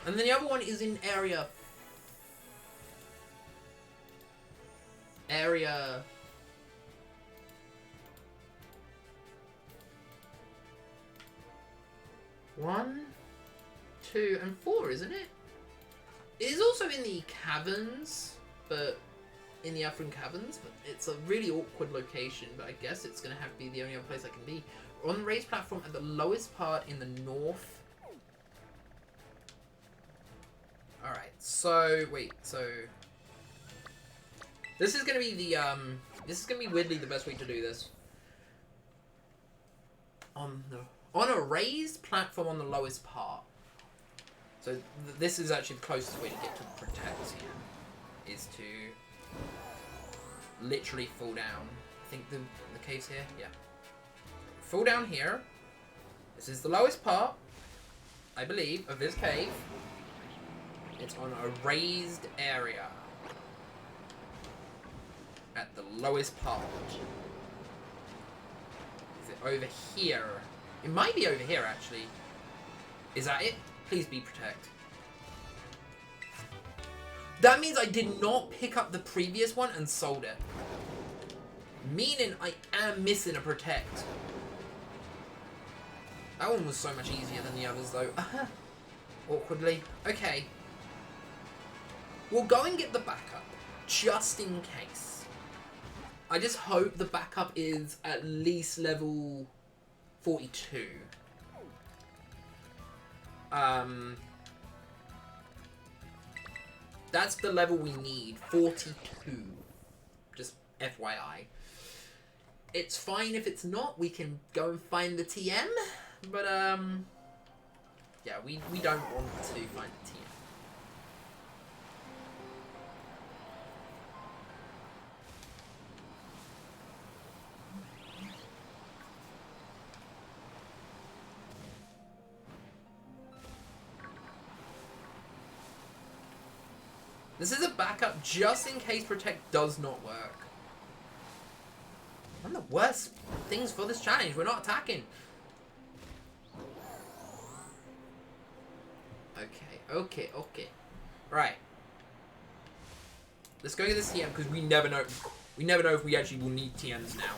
And then the other one is in area... Area... 1, 2, and 4, isn't it? It is also in the caverns, but... in the Afrin Caverns, but it's a really awkward location, but I guess it's going to have to be the only other place I can be. We're on the raised platform at the lowest part in the north. Alright, so, wait, so... This is going to be the, this is going to be weirdly the best way to do this. On a raised platform on the lowest part. So, this is actually the closest way to get to the protect here. Is to... literally fall down. I think the cave's here. Yeah. Fall down here. This is the lowest part, I believe, of this cave. It's on a raised area. At the lowest part. Is it over here? It might be over here, actually. Is that it? Please be protect. That means I did not pick up the previous one and sold it. Meaning I am missing a protect. That one was so much easier than the others though. Awkwardly. Okay. We'll go and get the backup. Just in case. I just hope the backup is at least level 42. That's the level we need, 42. Just FYI. It's fine if it's not, we can go and find the TM, but yeah, we don't want to find the TM. This is a backup just in case Protect does not work. One of the worst things for this challenge, we're not attacking. Okay. Right. Let's go get this TM because we never know. We never know if we actually will need TMs now.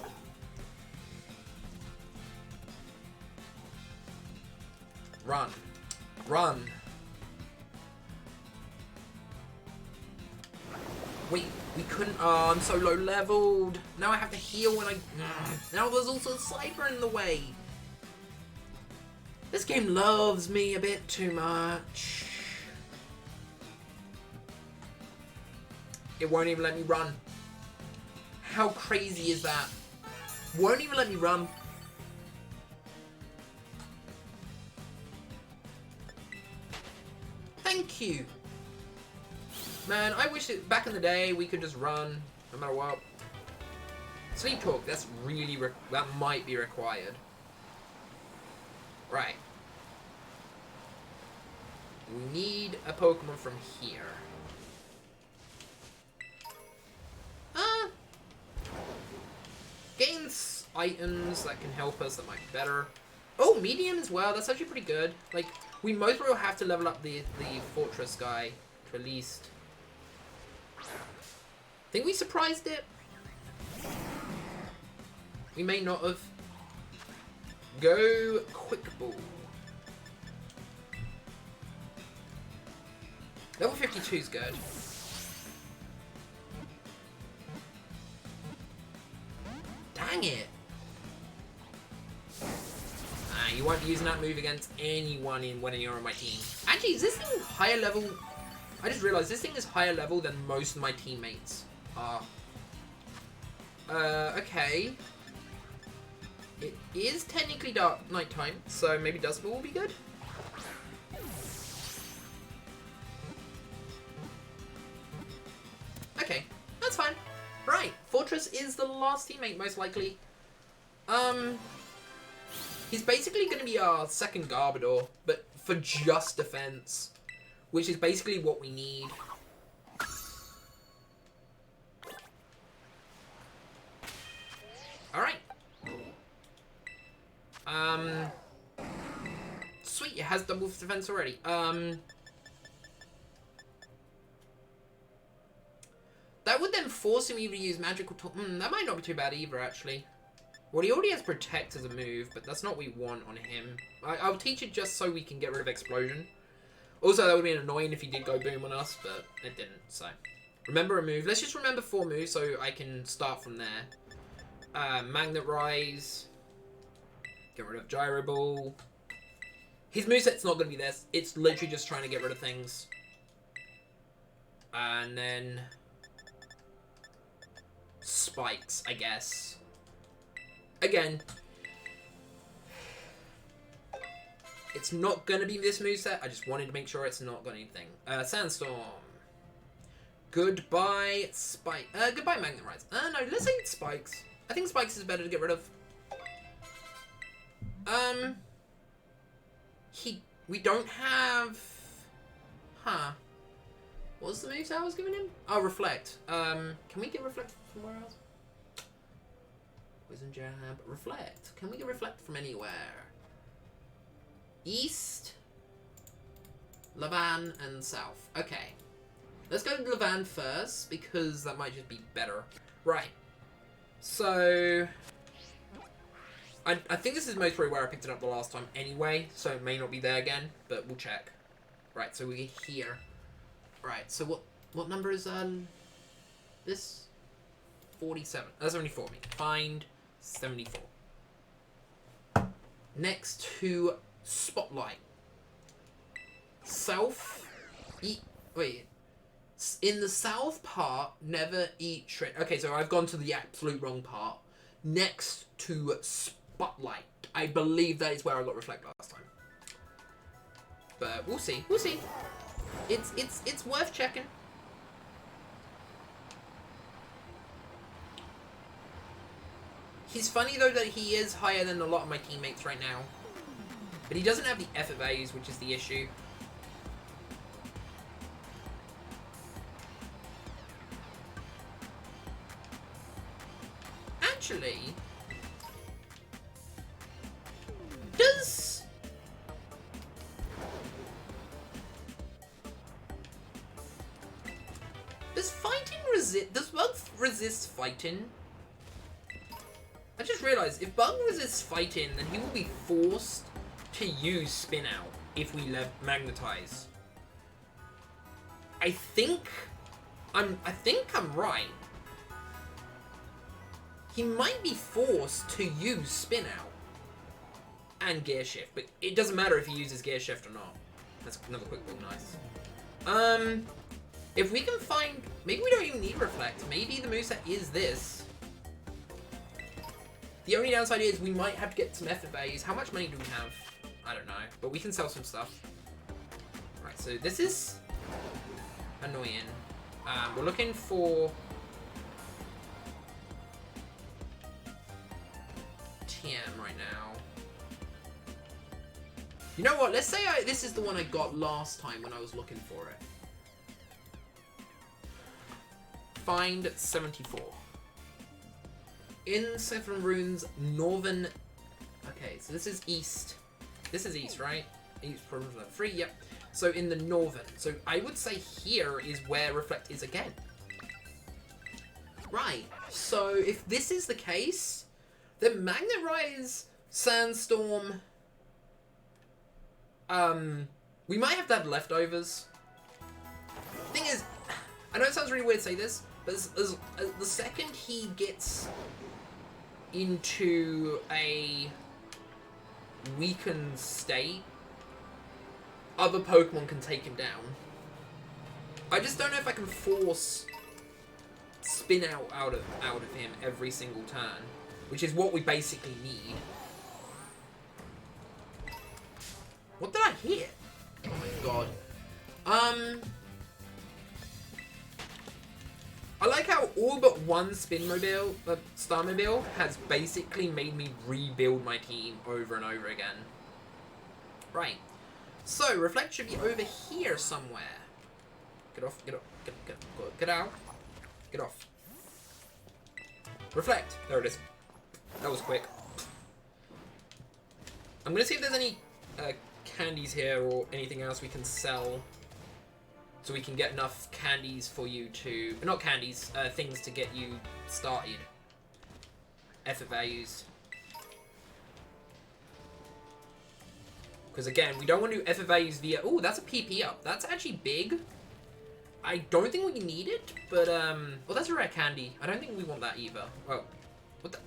Run. Wait, we couldn't. Oh, I'm so low leveled. Now I have to heal when I. Now there's also a sniper in the way. This game loves me a bit too much. It won't even let me run. How crazy is that? Won't even let me run. Thank you. Man, I wish it, back in the day we could just run, no matter what. Sleep talk, that's really, that might be required. Right. We need a Pokemon from here. Gains items that can help us that might be better. Oh, medium as well, that's actually pretty good. Like, we most probably will have to level up the Fortress guy to at least... Think we surprised it? We may not have. Go Quick Ball. Level 52 is good. Dang it! You won't be using that move against anyone when you're on my team. Actually, is this thing higher level? I just realized this thing is higher level than most of my teammates are. Okay. It is technically dark nighttime, so maybe Dusk Ball will be good. Okay, that's fine. Right, Fortress is the last teammate, most likely. He's basically going to be our second Garbodor, but for just defense, which is basically what we need. Alright. Sweet, it has double defense already. forcing me to use magical that might not be too bad either, actually. Well, he already has Protect as a move, but that's not what we want on him. I'll teach it just so we can get rid of Explosion. Also, that would have been annoying if he did go Boom on us, but it didn't, so. Remember a move. Let's just remember 4 moves so I can start from there. Magnet Rise. Get rid of Gyro Ball. His moveset's not going to be this. It's literally just trying to get rid of things. And then... Spikes, I guess. Again. It's not going to be this moveset. I just wanted to make sure it's not got anything. Sandstorm. Goodbye, Spike. Goodbye, Magnet Rise. No, let's say Spikes. I think Spikes is better to get rid of. We don't have... Huh. What was the moveset I was giving him? Oh, Reflect. Can we get Reflect from somewhere else? Poison Jab. Reflect. Can we get Reflect from anywhere? East, Levan, and South. Okay. Let's go to Levan first, because that might just be better. Right. So... I think this is most probably where I picked it up the last time anyway, so it may not be there again, but we'll check. Right, so we're here. Right, so what number is this? 47. That's only for me. Find 74. Next to Spotlight. Wait. In the south part, never eat shred. Okay, so I've gone to the absolute wrong part. Next to Spotlight. I believe that is where I got Reflect last time. But we'll see. We'll see. It's worth checking. He's funny though that he is higher than a lot of my teammates right now. But he doesn't have the FFAs, which is the issue. Actually, does fighting resist? Does Bug resist fighting? I just realized if Bug resists fighting, then he will be forced to use Spin Out if we magnetize. I think I'm right. He might be forced to use Spin Out and Gear Shift, but it doesn't matter if he uses Gear Shift or not. That's another quick ball, nice. If we can find, maybe we don't even need Reflect. Maybe the moveset is this. The only downside is we might have to get some FFAs. How much money do we have? I don't know, but we can sell some stuff. Right, so this is annoying. We're looking for TM right now. You know what? Let's say this is the one I got last time when I was looking for it. Find 74. In Seven Runes, Northern... Okay, so this is East. This is East, right? East from 3, yep. So in the Northern. So I would say here is where Reflect is again. Right. So if this is the case, then Magnet Rise, Sandstorm... we might have to have leftovers. Thing is, I know it sounds really weird to say this, but the second he gets into a weakened state, other Pokemon can take him down. I just don't know if I can force Spin out of him every single turn, which is what we basically need. What did I hit? Oh my god. I like how all but one Starmobile has basically made me rebuild my team over and over again. Right. So, Reflect should be over here somewhere. Get off, get out. Get off. Reflect. There it is. That was quick. I'm gonna see if there's any candies here or anything else we can sell So we can get enough candies for you to... Not candies, things to get you started. Effort values. Because again, we don't want to do effort values via... Oh, that's a PP up. That's actually big. I don't think we need it, but... Well, that's a rare candy. I don't think we want that either. Oh. What the...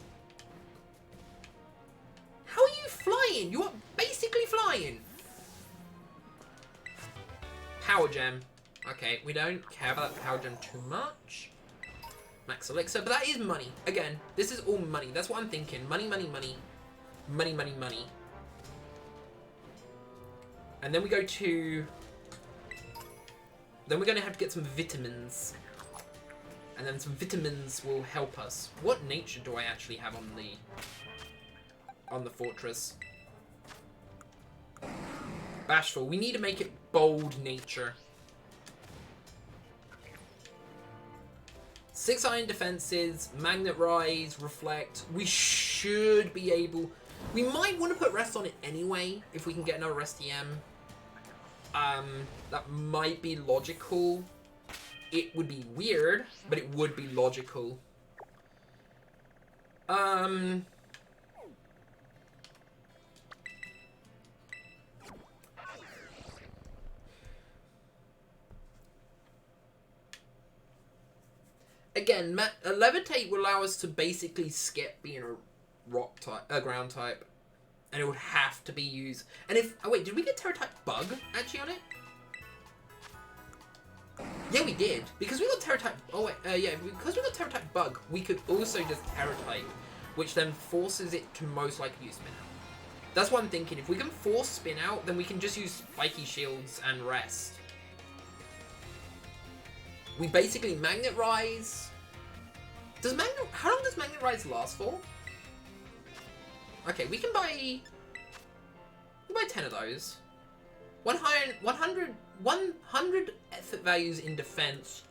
How are you flying? You are basically flying. Power gem. Okay, we don't care about that power gem too much. Max elixir, but that is money. Again, this is all money. That's what I'm thinking. Money, money, money. Money, money, money. And then we go to... Then we're going to have to get some vitamins. And then some vitamins will help us. What nature do I actually have on the fortress? Bashful. We need to make it bold nature. 6 iron defenses, magnet rise, reflect. We should be able... We might want to put rest on it anyway, if we can get another STM. That might be logical. It would be weird, but it would be logical. Again, levitate will allow us to basically skip being a rock type, a ground type, and it would have to be used. And if wait, did we get Terra type bug actually on it? Yeah, we did because we got Terra type. Oh wait, yeah, because we got Terra type bug, we could also just Terra type, which then forces it to most likely use spin out. That's what I'm thinking. If we can force spin out, then we can just use spiky shields and rest. We basically magnet rise. How long does magnet rise last for? Okay, we can buy 10 of those. 100 effort values in defense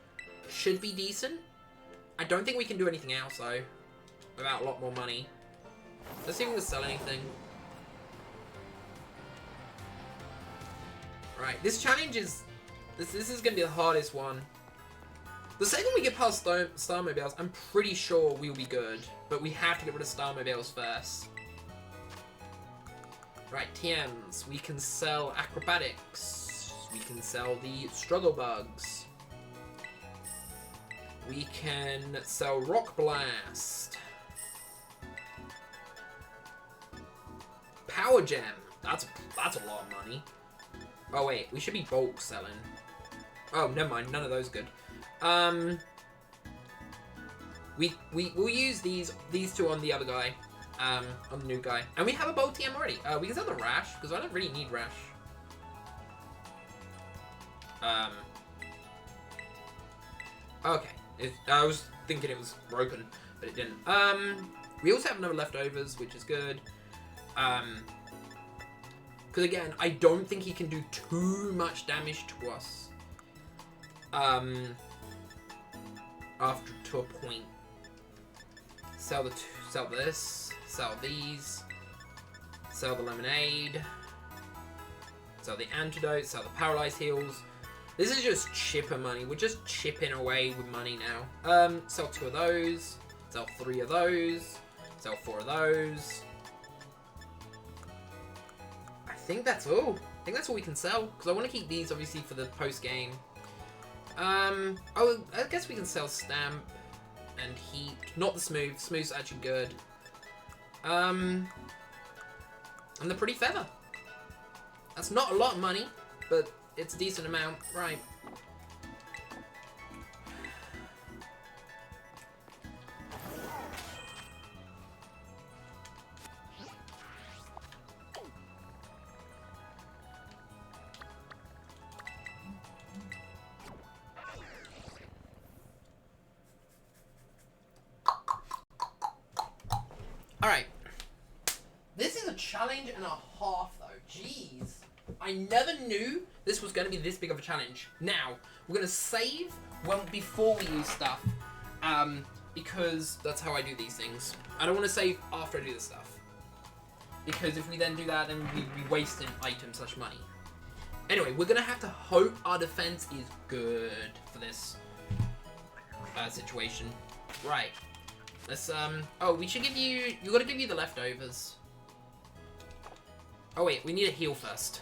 should be decent. I don't think we can do anything else though without a lot more money. Let's see if we can sell anything. Right, this challenge is this is gonna be the hardest one. The second we get past Starmobiles, I'm pretty sure we'll be good. But we have to get rid of Starmobiles first. Right, TMs. We can sell Acrobatics. We can sell the Struggle Bugs. We can sell Rock Blast. Power Gem. That's a lot of money. Oh wait, we should be bulk selling. Oh, never mind. None of those good. We'll use these two on the other guy, on the new guy, and we have a bold TM already. We can sell the Rash because I don't really need Rash. Okay, I was thinking it was broken, but it didn't. We also have no leftovers, which is good. Because again, I don't think he can do too much damage to us. After to a point. Sell this, sell these, sell the lemonade, sell the antidote, sell the paralyzed heals. This is just chipper money. We're just chipping away with money now. Sell 2 of those, sell 3 of those, sell 4 of those. I think that's all. I think that's all we can sell because I want to keep these obviously for the post game. Oh, I guess we can sell Stamp and Heat. Not the Smooth. Smooth's actually good. And the Pretty Feather. That's not a lot of money, but it's a decent amount. Right. Alright. This is a challenge and a half, though. Jeez. I never knew this was going to be this big of a challenge. Now, we're going to save before we use stuff. Because that's how I do these things. I don't want to save after I do the stuff. Because if we then do that, then we wasted items/money. Anyway, we're gonna have to hope our defense is good for this situation. Right. Let's, oh, we should give you... You gotta give you the leftovers. Oh, wait, we need a heal first.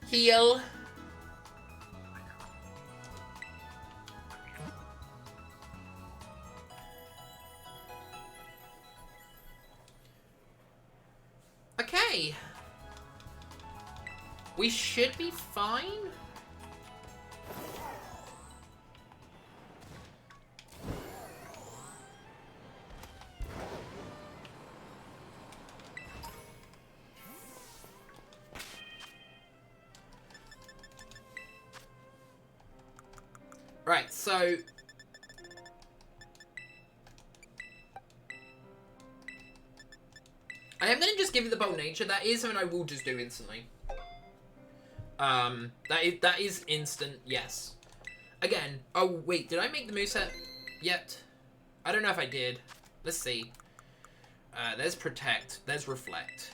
Heal. Okay. We should be fine. Right, so... I am going to just give it the bold nature. That is something I will just do instantly. That is instant, yes. Again, oh wait, did I make the moveset yet? I don't know if I did. Let's see. There's Protect, there's Reflect.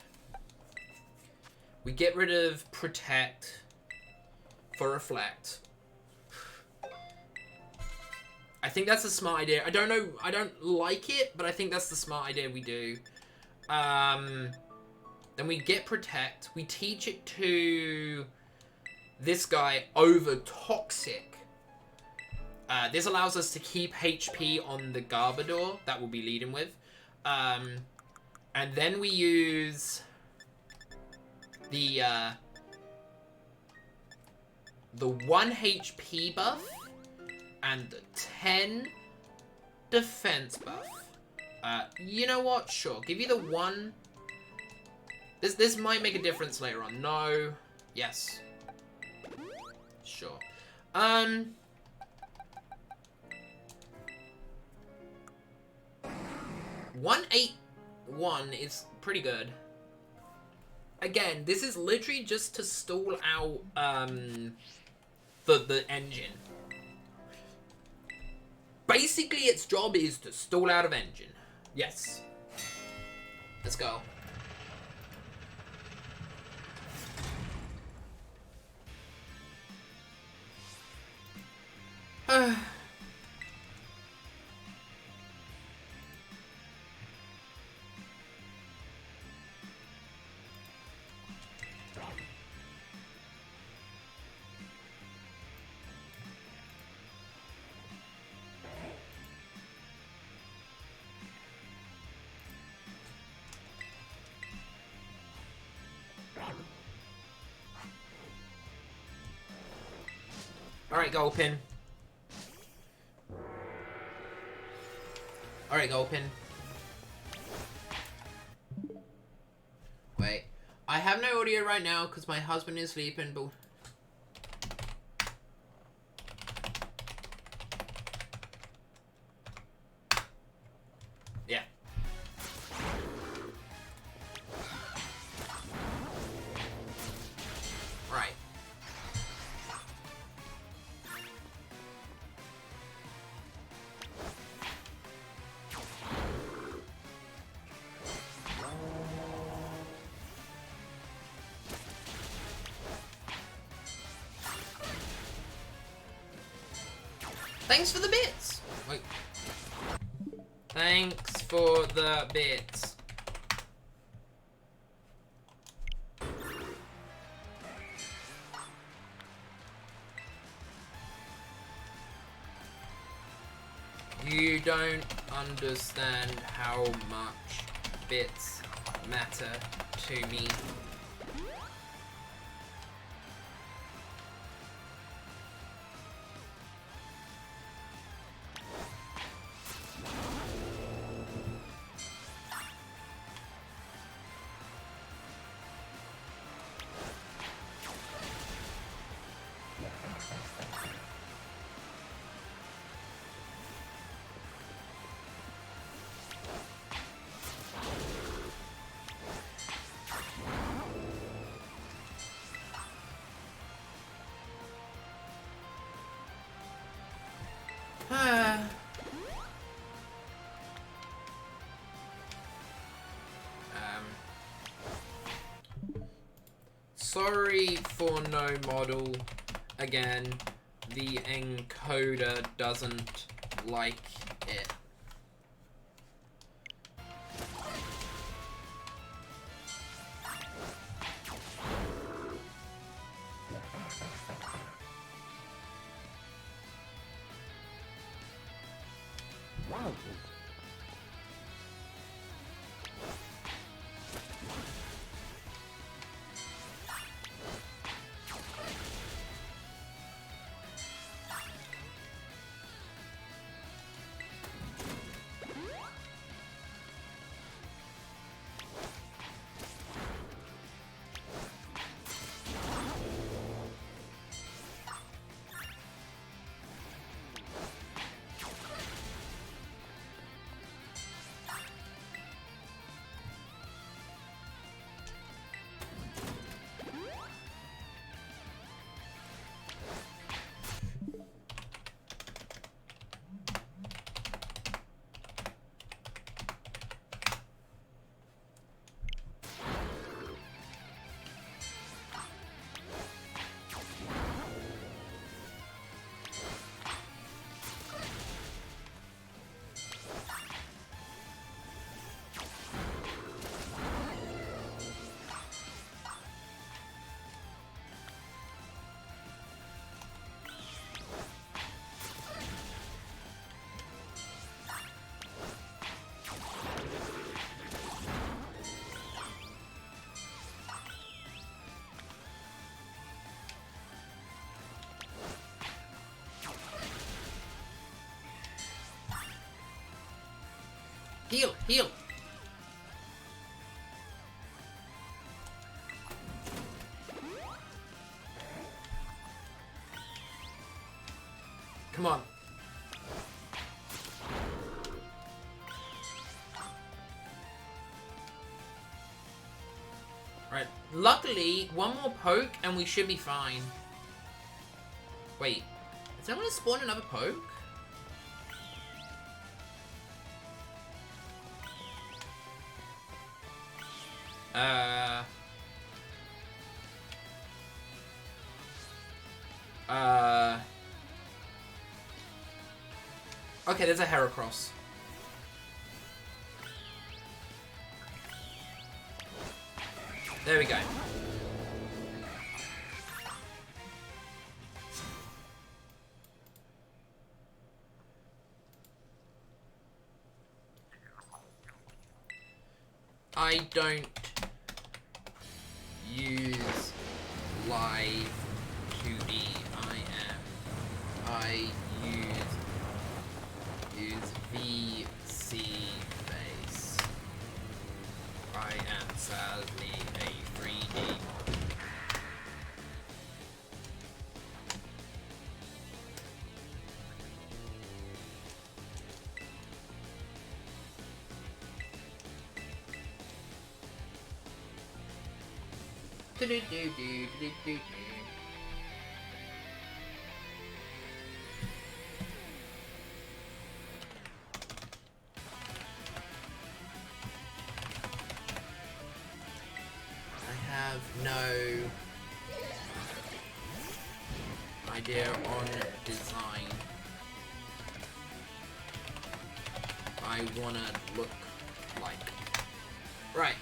We get rid of Protect for Reflect. I think that's a smart idea. I don't know, I don't like it, but I think that's the smart idea we do. Then we get Protect. We teach it to this guy over Toxic. This allows us to keep HP on the Garbodor that we'll be leading with. And then we use the 1 HP buff and the 10 defense buff. You know what? Sure. Give you the 1. This might make a difference later on. No. Yes. Sure. 181 is pretty good. Again, this is literally just to stall out the engine. Basically, its job is to stall out of engine. Yes. Let's go. Alright, Gulpin. Alright, Gulpin. Wait. I have no audio right now because my husband is sleeping, but... Yeah. Right. Thanks for the bits! Wait. Thanks for the bits. You don't understand how much bits matter to me. sorry for no model. Again, the encoder doesn't like it. Wow. Heal, heal. Come on. Right. Luckily, one more poke and we should be fine. Wait. Is that going to spawn another poke? Okay, there's a Heracross. There we go. I don't use live 2D. I use VC base. I am sadly a 3D. I have no idea on design. I wanna look like. Right.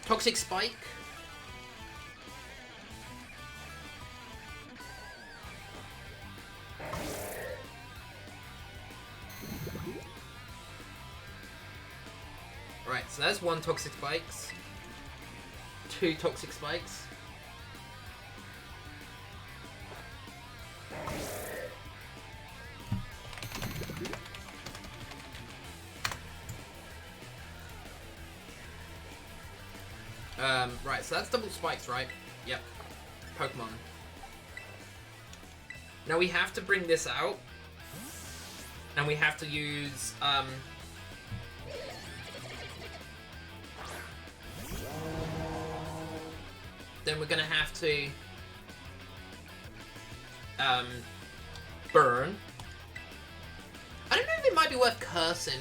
Toxic Spike. Right, so that's one Toxic Spikes. Two Toxic Spikes. Right, so that's double spikes, right? Yep. Pokemon. Now we have to bring this out. And we have to use, then we're gonna have to, burn. I don't know if it might be worth cursing.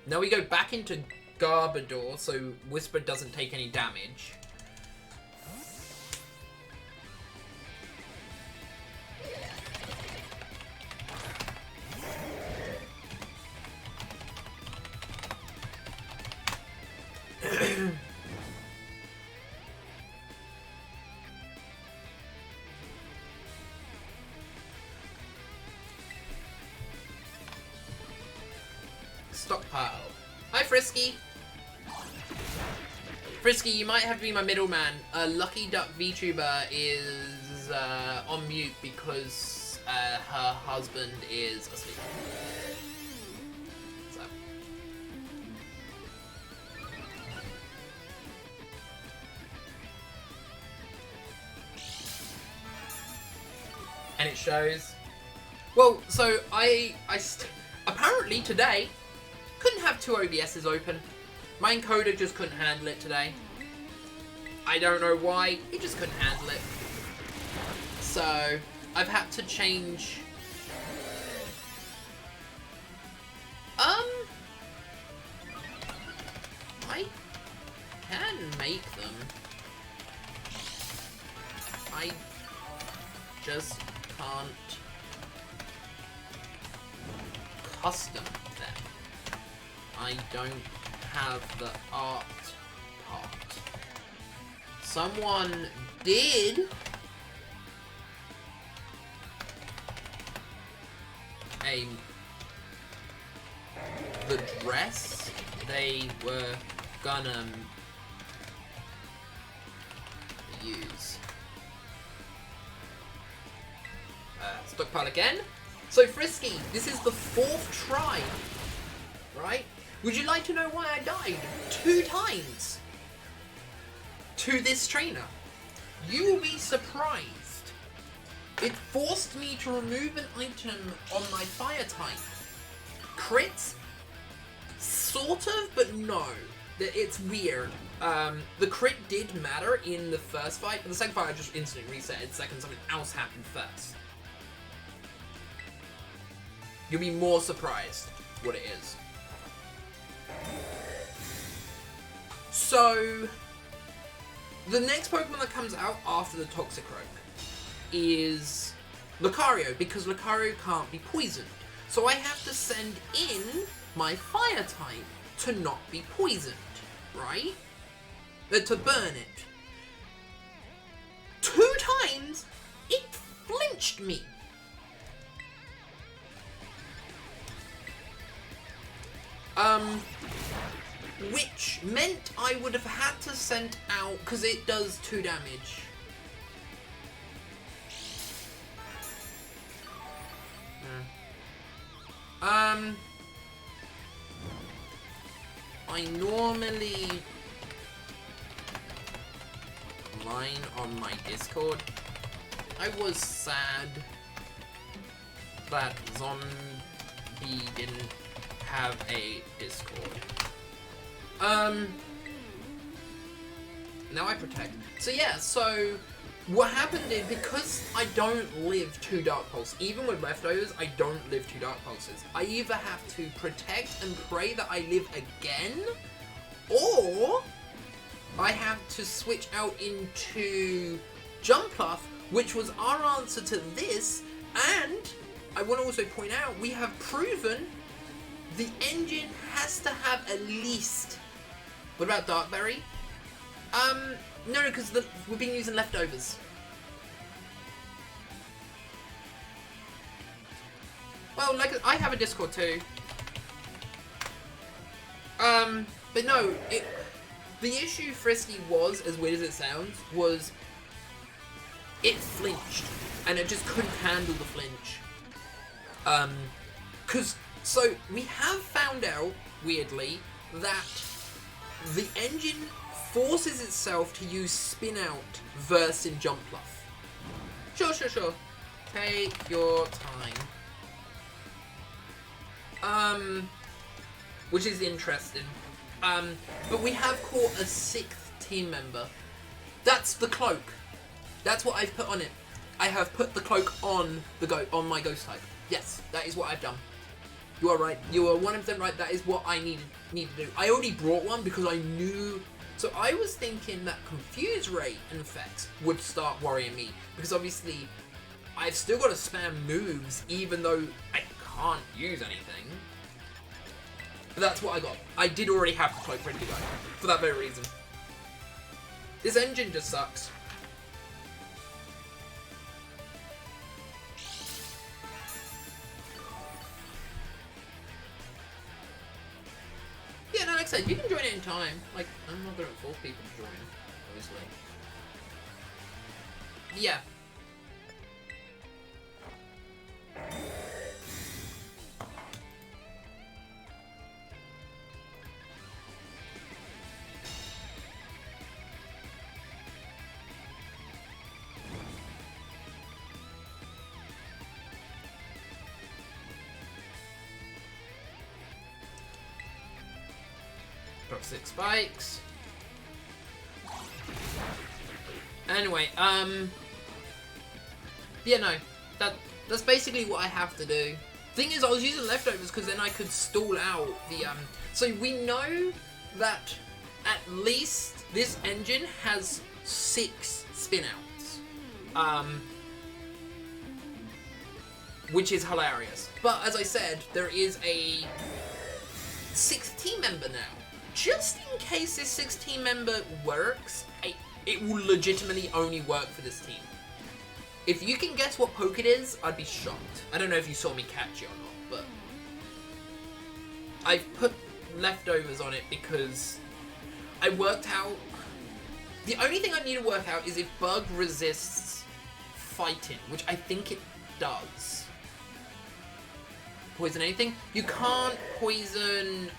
Now we go back into Garbodor, so Whisper doesn't take any damage. Stockpile. Hi, Frisky. Frisky, you might have to be my middleman. Lucky Duck VTuber is on mute because her husband is asleep. So. And it shows. Well, so apparently today couldn't have two OBSs open. My encoder just couldn't handle it today. I don't know why, it just couldn't handle it. So, I've had to change... I can make them. I just can't custom them. I don't have the art part. Someone did. The dress they were gonna use. Stockpile again. So Frisky, this is the 4th try, right? Would you like to know why I died 2 times to this trainer? You will be surprised. It forced me to remove an item on my fire type. Crits? Sort of, but no. It's weird. The crit did matter in the first fight, but the second fight I just instantly reset it second something else happened first. You'll be more surprised what it is. So, the next Pokemon that comes out after the Toxicroak is Lucario, because Lucario can't be poisoned. So I have to send in my fire type to not be poisoned, right? To burn it. 2 times, it flinched me. Which meant I would have had to send out, because it does 2 damage. I normally line on my Discord. I was sad that Zombie didn't have a Discord. Now I protect. So yeah, so what happened is, because I don't live 2 Dark Pulse, even with leftovers, I don't live 2 Dark Pulses. I either have to protect and pray that I live again, or I have to switch out into Jumpluff, which was our answer to this, and I want to also point out, we have proven the engine has to have at least... What about Darkberry? No, because we've been using leftovers. Well, like, I have a Discord too. But no, the issue Frisky was, as weird as it sounds, was it flinched, and it just couldn't handle the flinch. So we have found out, weirdly, that the engine forces itself to use Spin Out versus in Jumpluff. Sure. Take your time. Which is interesting. But we have caught a 6th team member. That's the cloak. That's what I've put on it. I have put the cloak on my ghost type. Yes, that is what I've done. You are right. You are 100% right. That is what I need to do. I already brought one because I knew. So I was thinking that Confuse Ray and effects would start worrying me because obviously I've still got to spam moves even though I can't use anything. But that's what I got. I did already have the cloak ready to go for that very reason. This engine just sucks. Yeah, no, like I said, you can join it in time. Like, I'm not going to force people to join, obviously. Yeah. Drop 6 spikes. Anyway, yeah, no, that's basically what I have to do. Thing is, I was using leftovers because then I could stall out the So we know that at least this engine has 6 spinouts, which is hilarious. But as I said, there is a 6th team member now. Just in case this 6th team member works, it will legitimately only work for this team. If you can guess what poke it is, I'd be shocked. I don't know if you saw me catch it or not, but I've put leftovers on it because I worked out. The only thing I need to work out is if Bug resists fighting, which I think it does. Poison anything? You can't poison.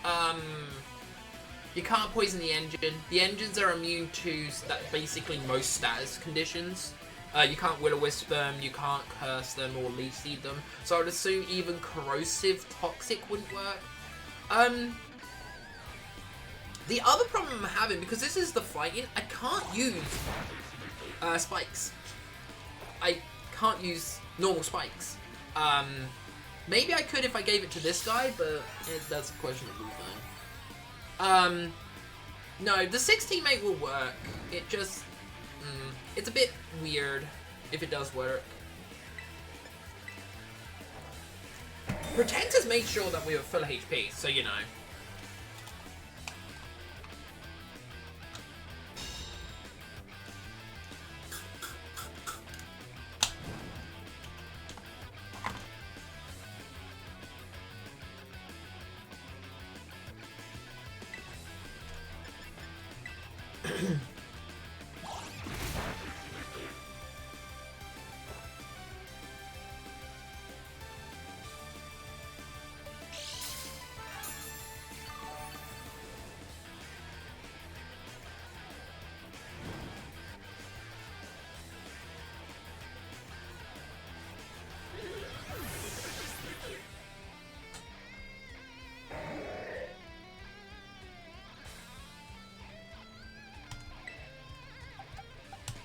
You can't poison the engine. The engines are immune to basically most status conditions. You can't Will-O-Wisp them, you can't curse them or Leaf Seed them. So I would assume even corrosive toxic wouldn't work. The other problem I'm having, because this is the fighting, I can't use spikes. I can't use normal spikes. Maybe I could if I gave it to this guy, but that's a questionable thing. No, the 6 teammate will work. It just, it's a bit weird if it does work. Protectors made sure that we were full HP, so you know.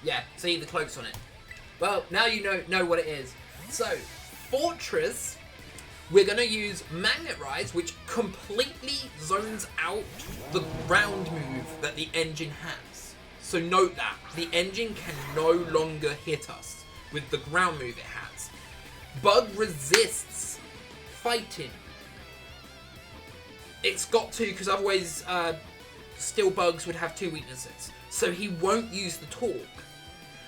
Yeah, see the cloaks on it. Well, now you know what it is. So, Fortress, we're going to use Magnet Rise, which completely zones out the ground move that the engine has. So note that. The engine can no longer hit us with the ground move it has. Bug resists fighting. It's got to, because otherwise Steel Bugs would have 2 weaknesses. So he won't use the Torque.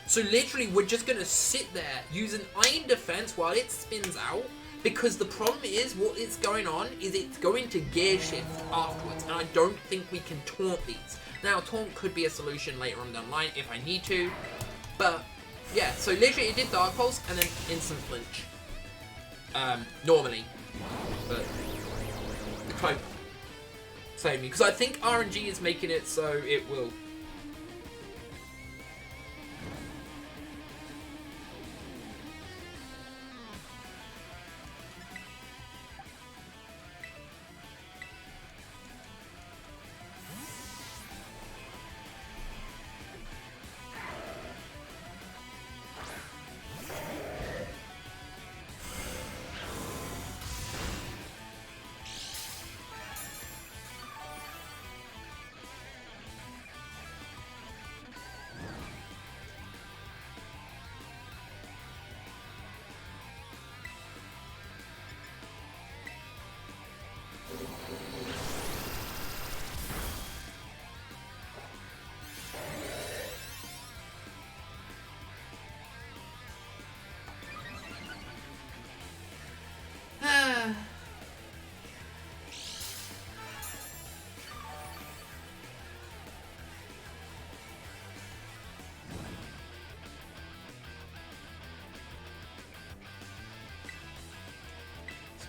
So literally, we're just going to sit there, use an Iron Defense while it spins out, because the problem is, what is going on is it's going to gear shift afterwards, and I don't think we can taunt these. Now, taunt could be a solution later on down the line if I need to, but yeah, so literally it did Dark Pulse and then instant flinch. Normally, but the cloak saved me, because I think RNG is making it so it will.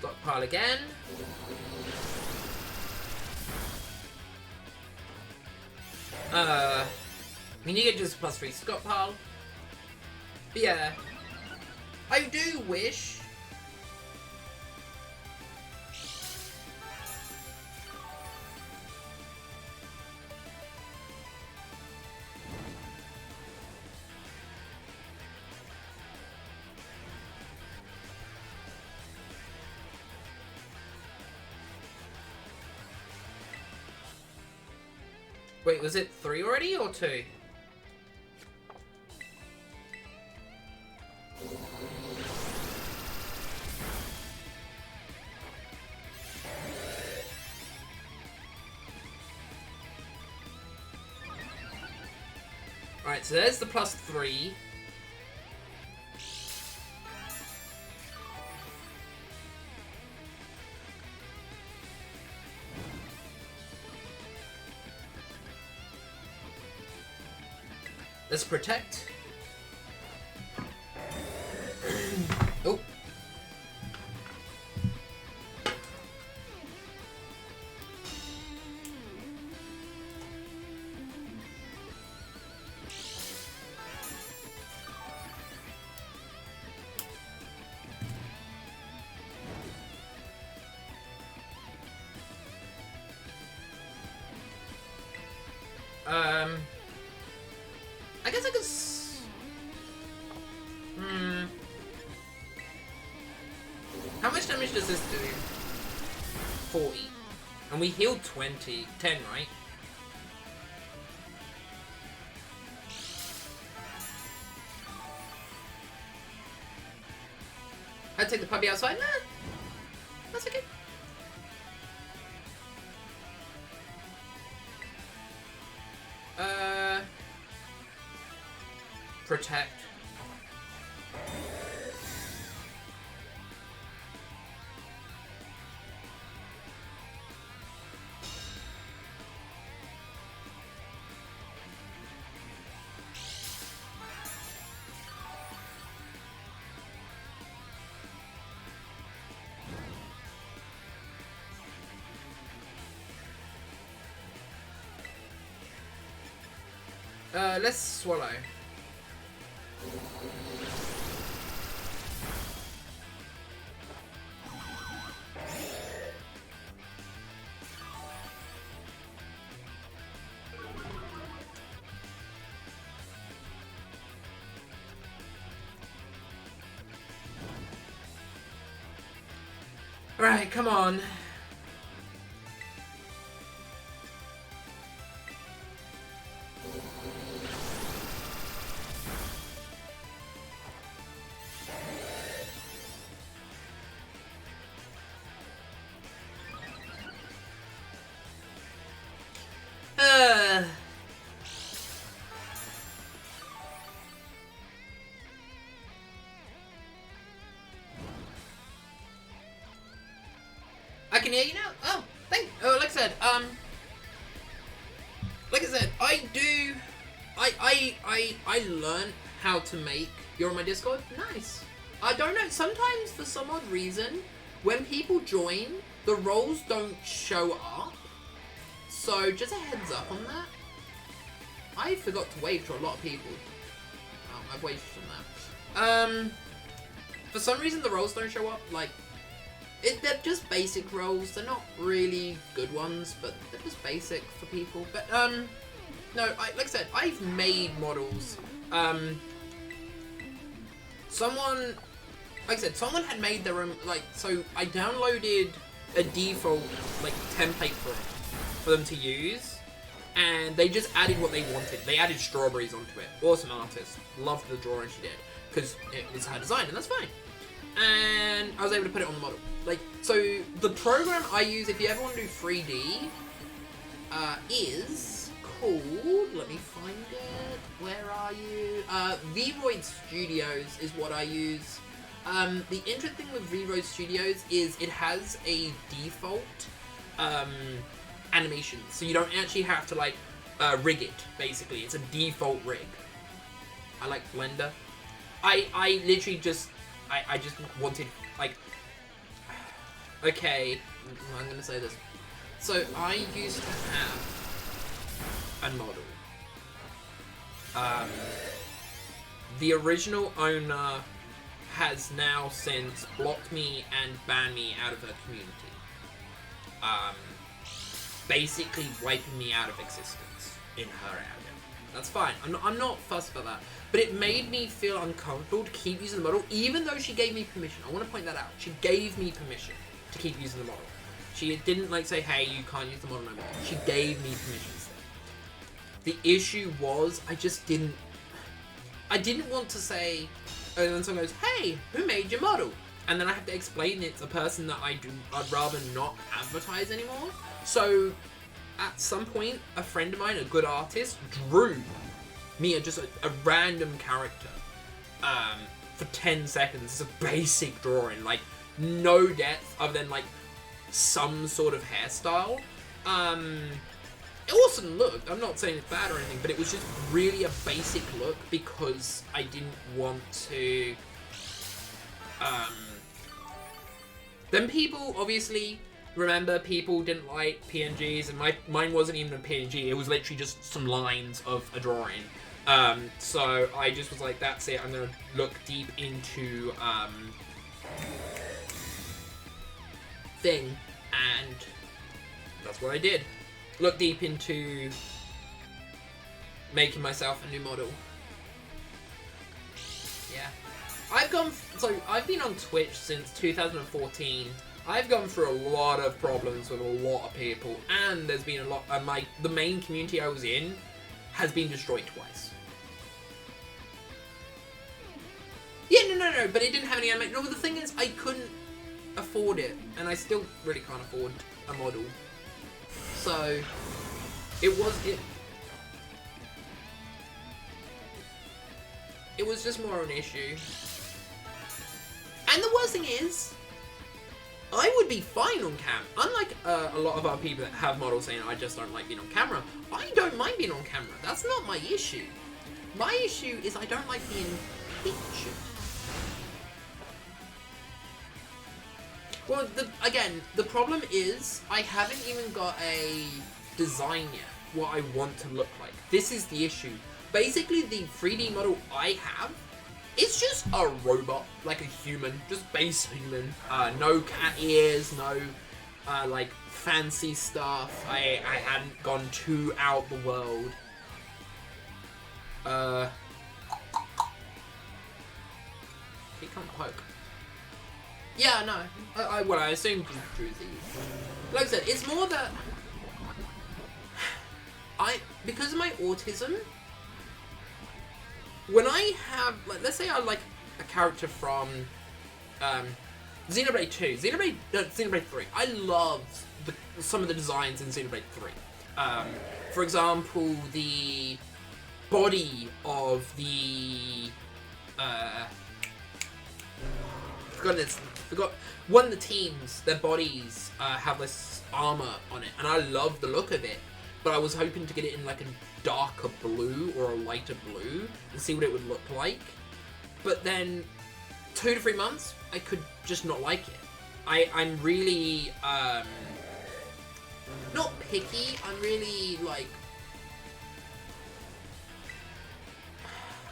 Stockpile again. You get just +3 stockpile. But yeah, I do wish. Wait, was it 3 already or 2? Alright, so there's the +3. Let's protect. Oh. I guess I could. How much damage does this do? 40. And we healed 20. 10, right? I'd take the puppy outside. Nah. That's okay. Protect. Let's swallow. Alright, come on. I can hear you now. Oh, like I said, I learned how to make. You're on my Discord. Nice. I don't know. Sometimes for some odd reason, when people join, the roles don't show up. So just a heads up on that. I forgot to wave to a lot of people. I've waved from that. For some reason the roles don't show up. Like, they're just basic roles. They're not really good ones, but they're just basic for people. But no, like I said, I've made models. Someone had made their own. Like, so I downloaded a default like template for them to use. And they just added what they wanted. They added strawberries onto it. Awesome artist. Loved the drawing she did. Because it was her design, and that's fine. And I was able to put it on the model. Like, so the program I use, if you ever want to do 3D, is called, let me find it. Where are you? Vroid Studios is what I use. The interesting thing with Vroid Studios is it has a default, animation, so you don't actually have to like rig it. Basically, it's a default rig. I like Blender. I literally just I just wanted like okay, I'm gonna say this. So I used to have a model. The original owner has now since blocked me and banned me out of her community. Basically wiping me out of existence in her area. That's fine. I'm not fussed about that. But it made me feel uncomfortable to keep using the model, even though she gave me permission. I want to point that out. She gave me permission to keep using the model. She didn't like say, hey, you can't use the model no more. She gave me permission still. The issue was I didn't want to say, and then someone goes, hey, who made your model? And then I have to explain it's a person that I'd rather not advertise anymore. So at some point, a friend of mine, a good artist, drew me just a random character for 10 seconds. It's a basic drawing, like no depth other than like some sort of hairstyle. It wasn't look, I'm not saying it's bad or anything, but it was just really a basic look because I didn't want to. Then people obviously remember people didn't like PNGs, and mine wasn't even a PNG. It was literally just some lines of a drawing. So I just was like, that's it. I'm gonna look deep into thing, and that's what I did. Look deep into making myself a new model. Yeah. I've been on Twitch since 2014. I've gone through a lot of problems with a lot of people, and there's been a lot. The main community I was in has been destroyed twice. Yeah, no, but it didn't have any animation. No, but the thing is, I couldn't afford it, and I still really can't afford a model. So it was just more of an issue. And the worst thing is, I would be fine on cam. Unlike a lot of other people that have models saying, I just don't like being on camera. I don't mind being on camera. That's not my issue. My issue is I don't like being pictured. Well, the problem is I haven't even got a design yet, what I want to look like. This is the issue. Basically, the 3D model I have, it's just a robot, like a human, just base human. No cat ears, no like fancy stuff. I hadn't gone too out the world. He can't poke. Yeah, no. I assumed you drew these. Like I said, it's more that because of my autism, when I have, like, let's say I like a character from Xenoblade 2, Xenoblade 3. I love some of the designs in Xenoblade 3. For example, the body of the forgot one of the teams, their bodies have this armor on it, and I love the look of it, but I was hoping to get it in like a darker blue or a lighter blue and see what it would look like. But then 2 to 3 months, I could just not like it. I'm really not picky. I'm really like,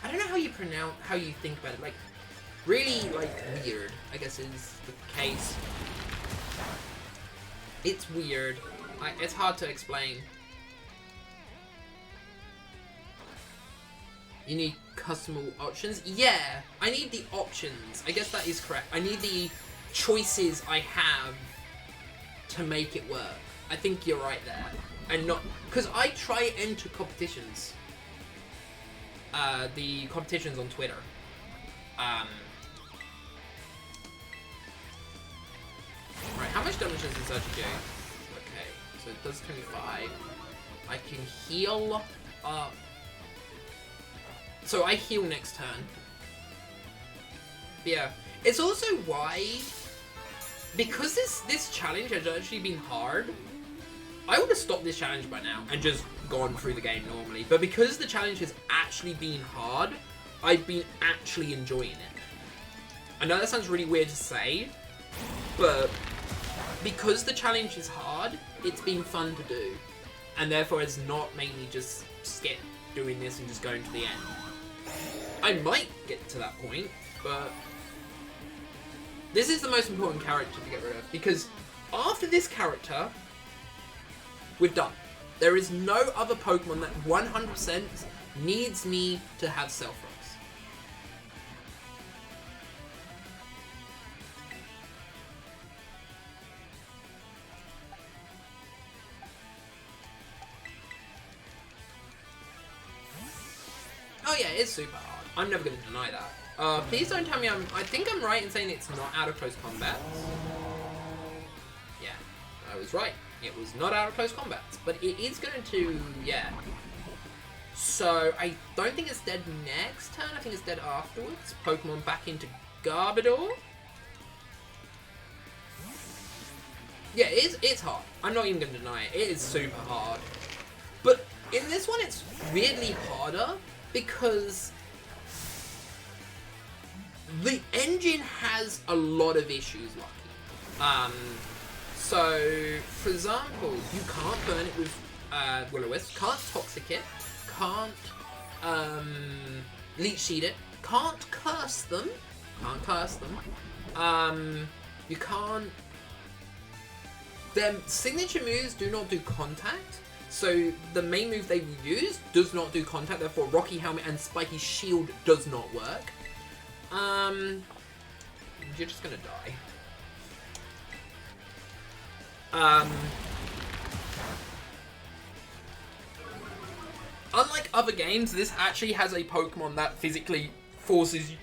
I don't know how you think about it. Like, really like weird, I guess is the case. It's weird. It's hard to explain. You need customable options? Yeah, I need the options. I guess that is correct. I need the choices I have to make it work. I think you're right there. And not... Because I try enter competitions. The competitions on Twitter. Right, how much damage does this actually do? Okay, so it does 25. I can heal up. So I heal next turn. But yeah, it's also why, because this challenge has actually been hard, I would have stopped this challenge by now and just gone through the game normally. But because the challenge has actually been hard, I've been actually enjoying it. I know that sounds really weird to say, but because the challenge is hard, it's been fun to do. And therefore it's not made me just skip doing this and just going to the end. I might get to that point, but this is the most important character to get rid of, because after this character, we're done. There is no other Pokemon that 100% needs me to have Stealth Rocks. Oh yeah, it's super hard. I'm never going to deny that. Please don't tell me I think I'm right in saying it's not out of close combat. Yeah, I was right. It was not out of close combat. But it is going to, yeah. So, I don't think it's dead next turn. I think it's dead afterwards. Pokemon back into Garbodor. Yeah, it's hard. I'm not even going to deny it. It is super hard. But in this one, it's weirdly harder because the engine has a lot of issues, Lucky. So, for example, you can't burn it with Will-O-Wisp, can't Toxic it, can't Leech Seed it, can't curse them, you can't... Their signature moves do not do contact, so the main move they use does not do contact, therefore Rocky Helmet and Spiky Shield does not work. You're just gonna die. Unlike other games, this actually has a Pokemon that physically forces you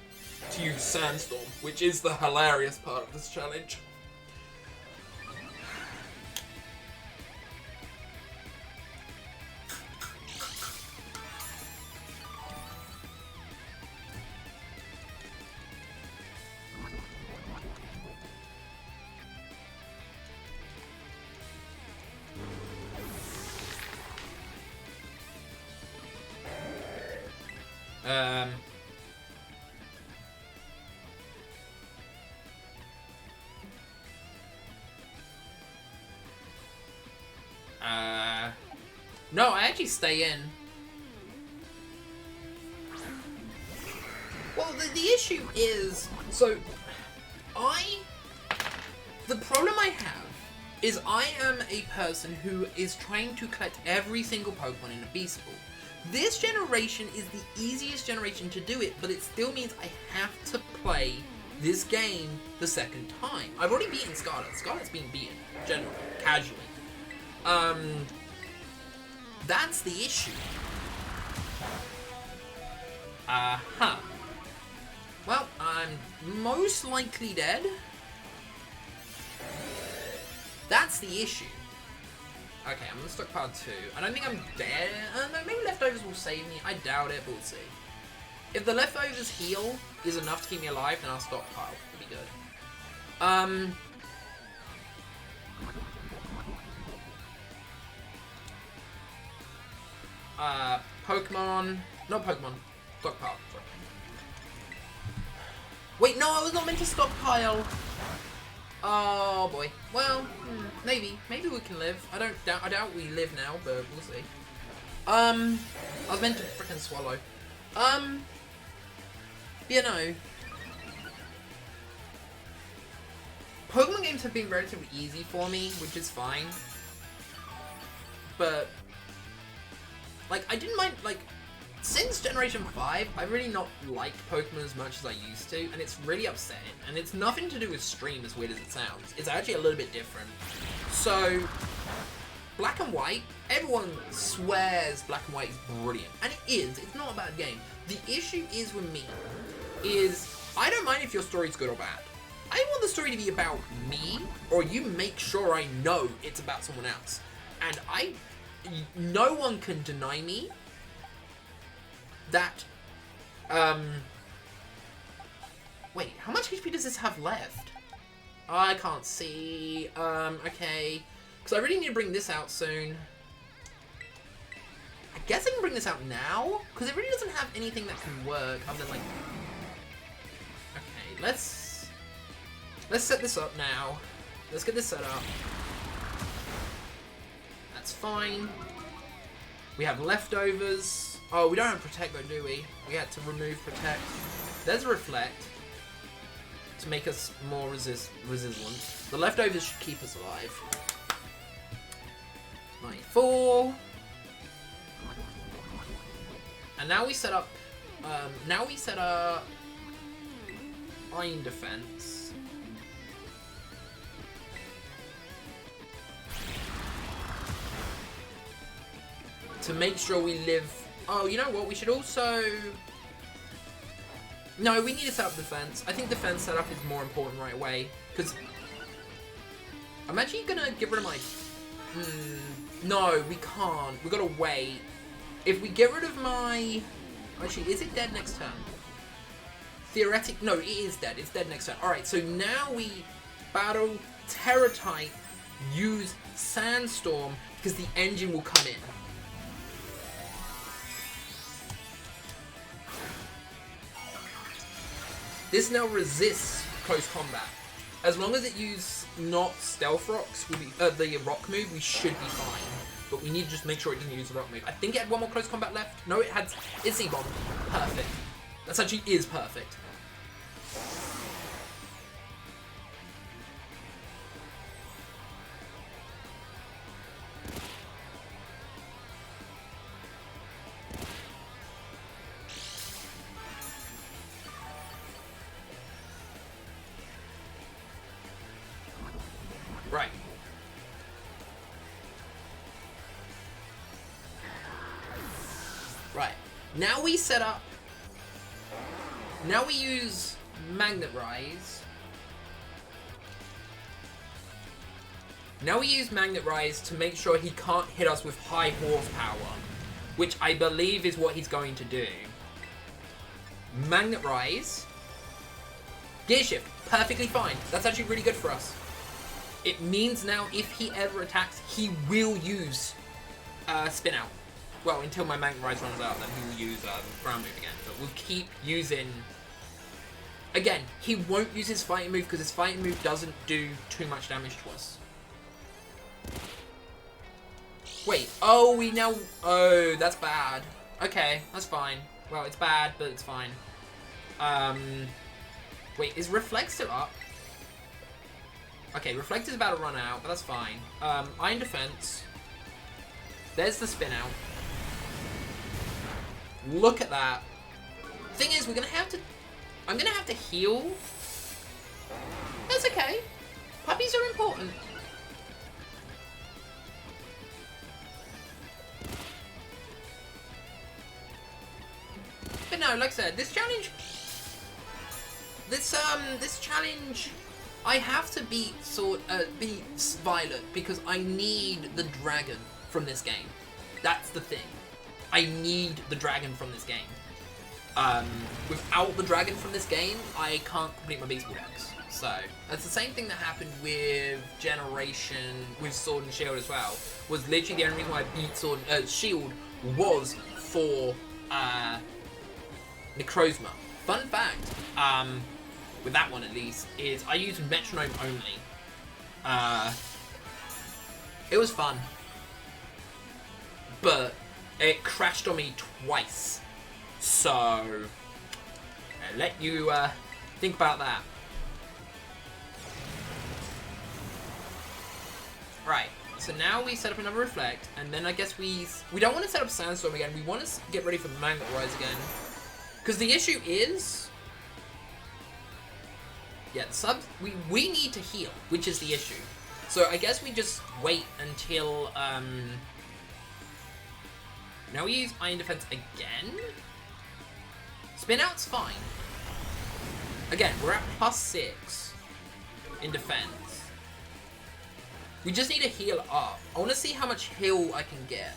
to use Sandstorm, which is the hilarious part of this challenge. No, I actually stay in. Well, the issue is, so, the problem I have is I am a person who is trying to collect every single Pokemon in a Beast Ball. This generation is the easiest generation to do it, but it still means I have to play this game the second time. I've already beaten Scarlet. Scarlet's been beaten, generally, casually. That's the issue. Well, I'm most likely dead. That's the issue. Okay, I'm gonna stockpile 2. I don't think I'm dead. No, maybe leftovers will save me. I doubt it, but we'll see. If the leftovers heal is enough to keep me alive, then I'll stockpile. It'll be good. Pokemon. Not Pokemon. Stockpile. Sorry. Wait, no, I was not meant to stockpile. Oh boy. Well, maybe. Maybe we can live. I doubt we live now, but we'll see. I was meant to frickin' swallow. You know. Pokemon games have been relatively easy for me, which is fine. But like, I didn't mind, like, since Generation 5, I really not liked Pokemon as much as I used to, and it's really upsetting. And it's nothing to do with stream, as weird as it sounds. It's actually a little bit different. So, Black and White, everyone swears Black and White is brilliant. And it is, it's not a bad game. The issue is with me, is I don't mind if your story's good or bad. I want the story to be about me, or you make sure I know it's about someone else. And no one can deny me that, wait, how much HP does this have left? I can't see, okay, because I really need to bring this out soon. I guess I can bring this out now, because it really doesn't have anything that can work other than, like, okay, let's set this up now. let's get this set up. That's fine. We have leftovers. Oh, we don't have Protect though, do we? We had to remove Protect. There's Reflect to make us more resistant. The leftovers should keep us alive. 94. And now we set up. Iron Defense. To make sure we live. Oh, you know what? We should also. No, we need to set up defense. I think defense setup is more important right away. Because I'm actually gonna get rid of my. No, we can't. We gotta wait. If we get rid of my. Actually, is it dead next turn? Theoretic. No, it is dead. It's dead next turn. Alright, so now we battle Terra type, use Sandstorm, because the engine will come in. This now resists close combat. As long as it uses not Stealth Rocks, the Rock move, we should be fine. But we need to just make sure it didn't use the Rock move. I think it had one more close combat left. No, it had Icy Bomb. Perfect. That actually is perfect. Right. Right. Now we set up. Now we use Magnet Rise. Now we use Magnet Rise to make sure he can't hit us with high horsepower, which I believe is what he's going to do. Magnet Rise. Gear Shift. Perfectly fine. That's actually really good for us. It means now if he ever attacks, he will use Spin Out. Well, until my Magnet Rise runs out, then he will use Ground Move again. But we'll keep using... Again, he won't use his fighting move because his fighting move doesn't do too much damage to us. Wait, oh, we now... Oh, that's bad. Okay, that's fine. Well, it's bad, but it's fine. Wait, is Reflect still up? Okay, Reflect is about to run out, but that's fine. Iron Defense. There's the Spin Out. Look at that. Thing is, we're gonna have to... I'm gonna have to heal. That's okay. Puppies are important. But no, like I said, this challenge... This challenge... I have to beat Violet because I need the dragon from this game. That's the thing. I need the dragon from this game. Without the dragon from this game, I can't complete my Beast Ball decks. So, that's the same thing that happened with Generation, with Sword and Shield as well. Was literally the only reason why I beat Shield was for Necrozma. Fun fact, with that one at least, is I used Metronome only. It was fun. But it crashed on me twice. So, I'll let you think about that. Right, so now we set up another Reflect, and then I guess we don't want to set up Sandstorm again, we want to get ready for Magnet Rise again. Because the issue is... Yeah, the subs... We need to heal, which is the issue. So I guess we just wait until... Now we use Iron Defense again? Spin Out's fine. Again, we're at +6 in defense. We just need to heal up. I want to see how much heal I can get.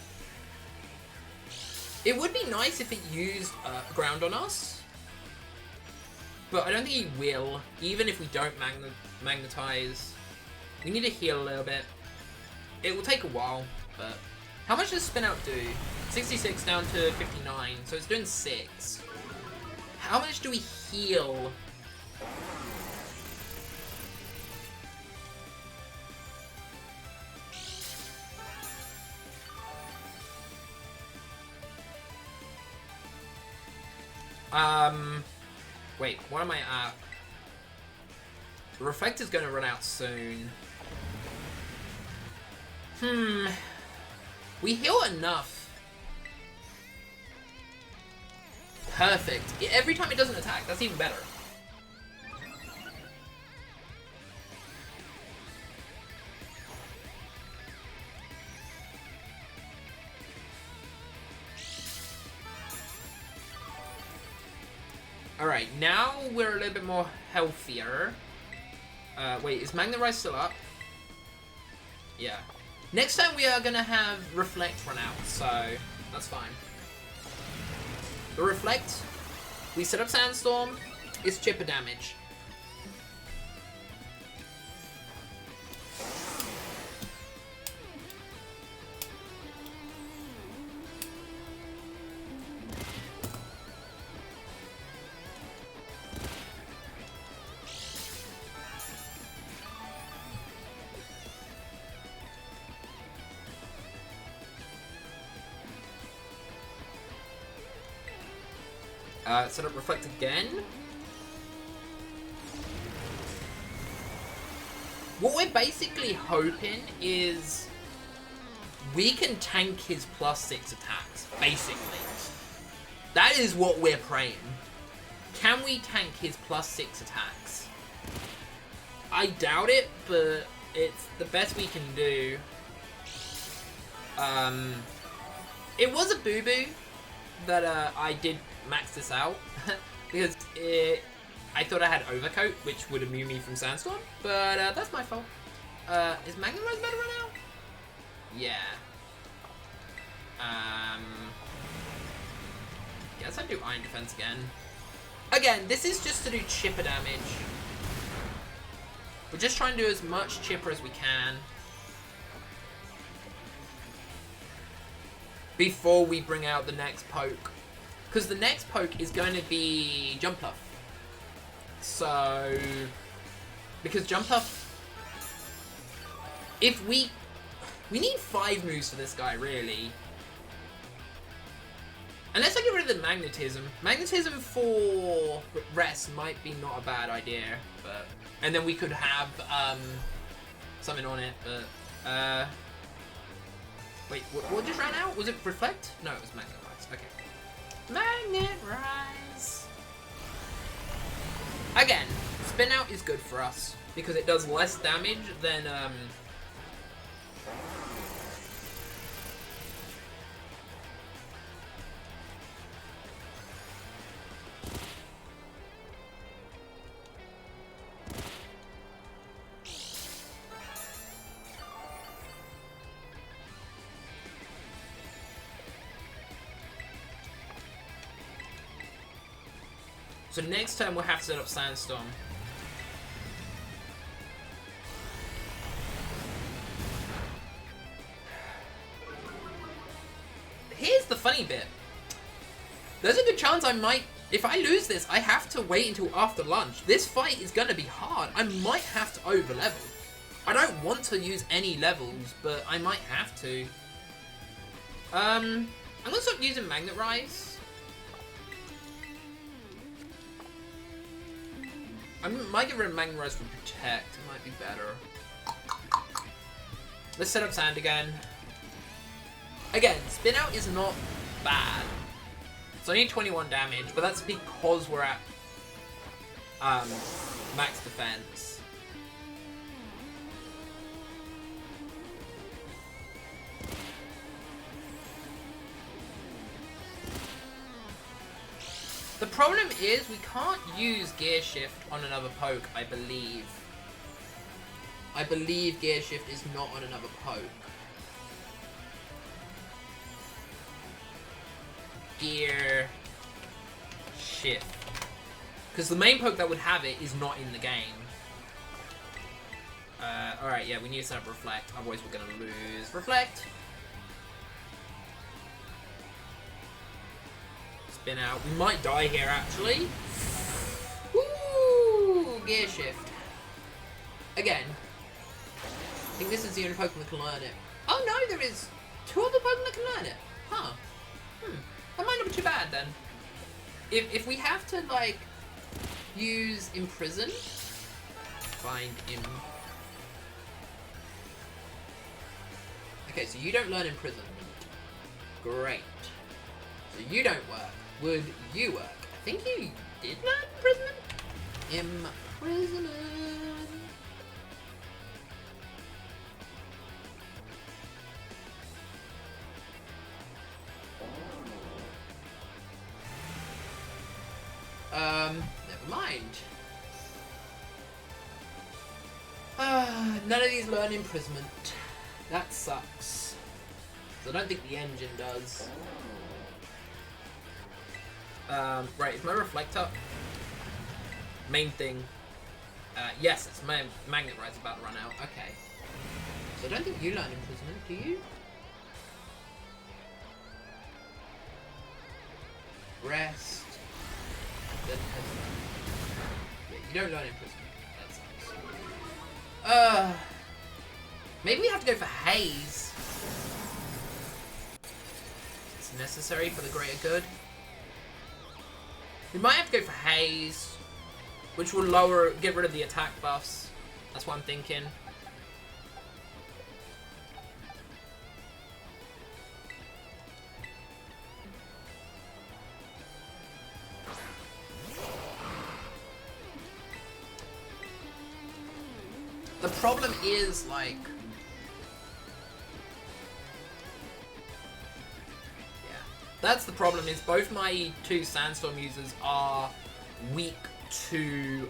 It would be nice if it used ground on us. But I don't think he will, even if we don't magnetize. We need to heal a little bit. It will take a while, but... How much does Spin Out do? 66 down to 59, so it's doing 6. How much do we heal? Wait, what am I at? The Reflector's gonna run out soon. We heal enough. Perfect. Every time it doesn't attack, that's even better. Alright, now we're a little bit more healthier. Wait, is Magnet Rise still up? Yeah. Next time we are gonna have Reflect run out, so that's fine. The Reflect, we set up Sandstorm, it's chipper damage. Set up Reflect again. What we're basically hoping is we can tank his +6 attacks, basically. That is what we're praying. Can we tank his +6 attacks? I doubt it, but it's the best we can do. It was a boo-boo that I did max this out because I thought I had Overcoat, which would immune me from Sandstorm, but that's my fault. Is Magnet Rise better right now? Yeah. Guess I'd do Iron Defense again. Again, this is just to do chipper damage. We're just trying to do as much chipper as we can before we bring out the next poke. Because the next poke is going to be Jumpluff. So, because Jumpluff, if we need 5 moves for this guy, really. Unless I get rid of the Magnetism. Magnetism for rest might be not a bad idea, but and then we could have something on it, but wait, what just ran out? Was it Reflect? No, it was Magnet Rise. Okay. Magnet Rise. Again, Spin Out is good for us because it does less damage than So next time we'll have to set up Sandstorm. Here's the funny bit. There's a good chance I might, if I lose this, I have to wait until after lunch. This fight is gonna be hard. I might have to over level. I don't want to use any levels, but I might have to. I'm gonna stop using Magnet Rise. I might get rid of Magnet Rise for Protect. It might be better. Let's set up Sand again. Again, Spin Out is not bad. It's only 21 damage, but that's because we're at max defense. The problem is we can't use Gear Shift on another poke, I believe. I believe Gear Shift is not on another poke. Gear Shift. Because the main poke that would have it is not in the game. Alright, yeah, we need to set up Reflect, otherwise we're going to lose. Reflect! Spin Out. We might die here, actually. Woo! Gear Shift. Again. I think this is the only Pokemon that can learn it. Oh no, there is 2 other Pokemon that can learn it. Huh. That might not be too bad, then. If we have to, like, use Imprison, find him. Okay, so you don't learn Imprisonment. Great. So you don't work. Would you work? I think you did learn Imprisonment? Imprisonment. Never mind. None of these learn Imprisonment. That sucks. So I don't think the engine does. Right, is my reflector main thing? Yes, it's my magnet ride's about to run out. Okay. So I don't think you learn Imprisonment, do you? Rest. Then yeah, you don't learn Imprisonment. That sucks. Maybe we have to go for Haze. It's necessary for the greater good. We might have to go for Haze, which will get rid of the attack buffs. That's what I'm thinking. The problem is, like... That's the problem, is both my two Sandstorm users are weak to,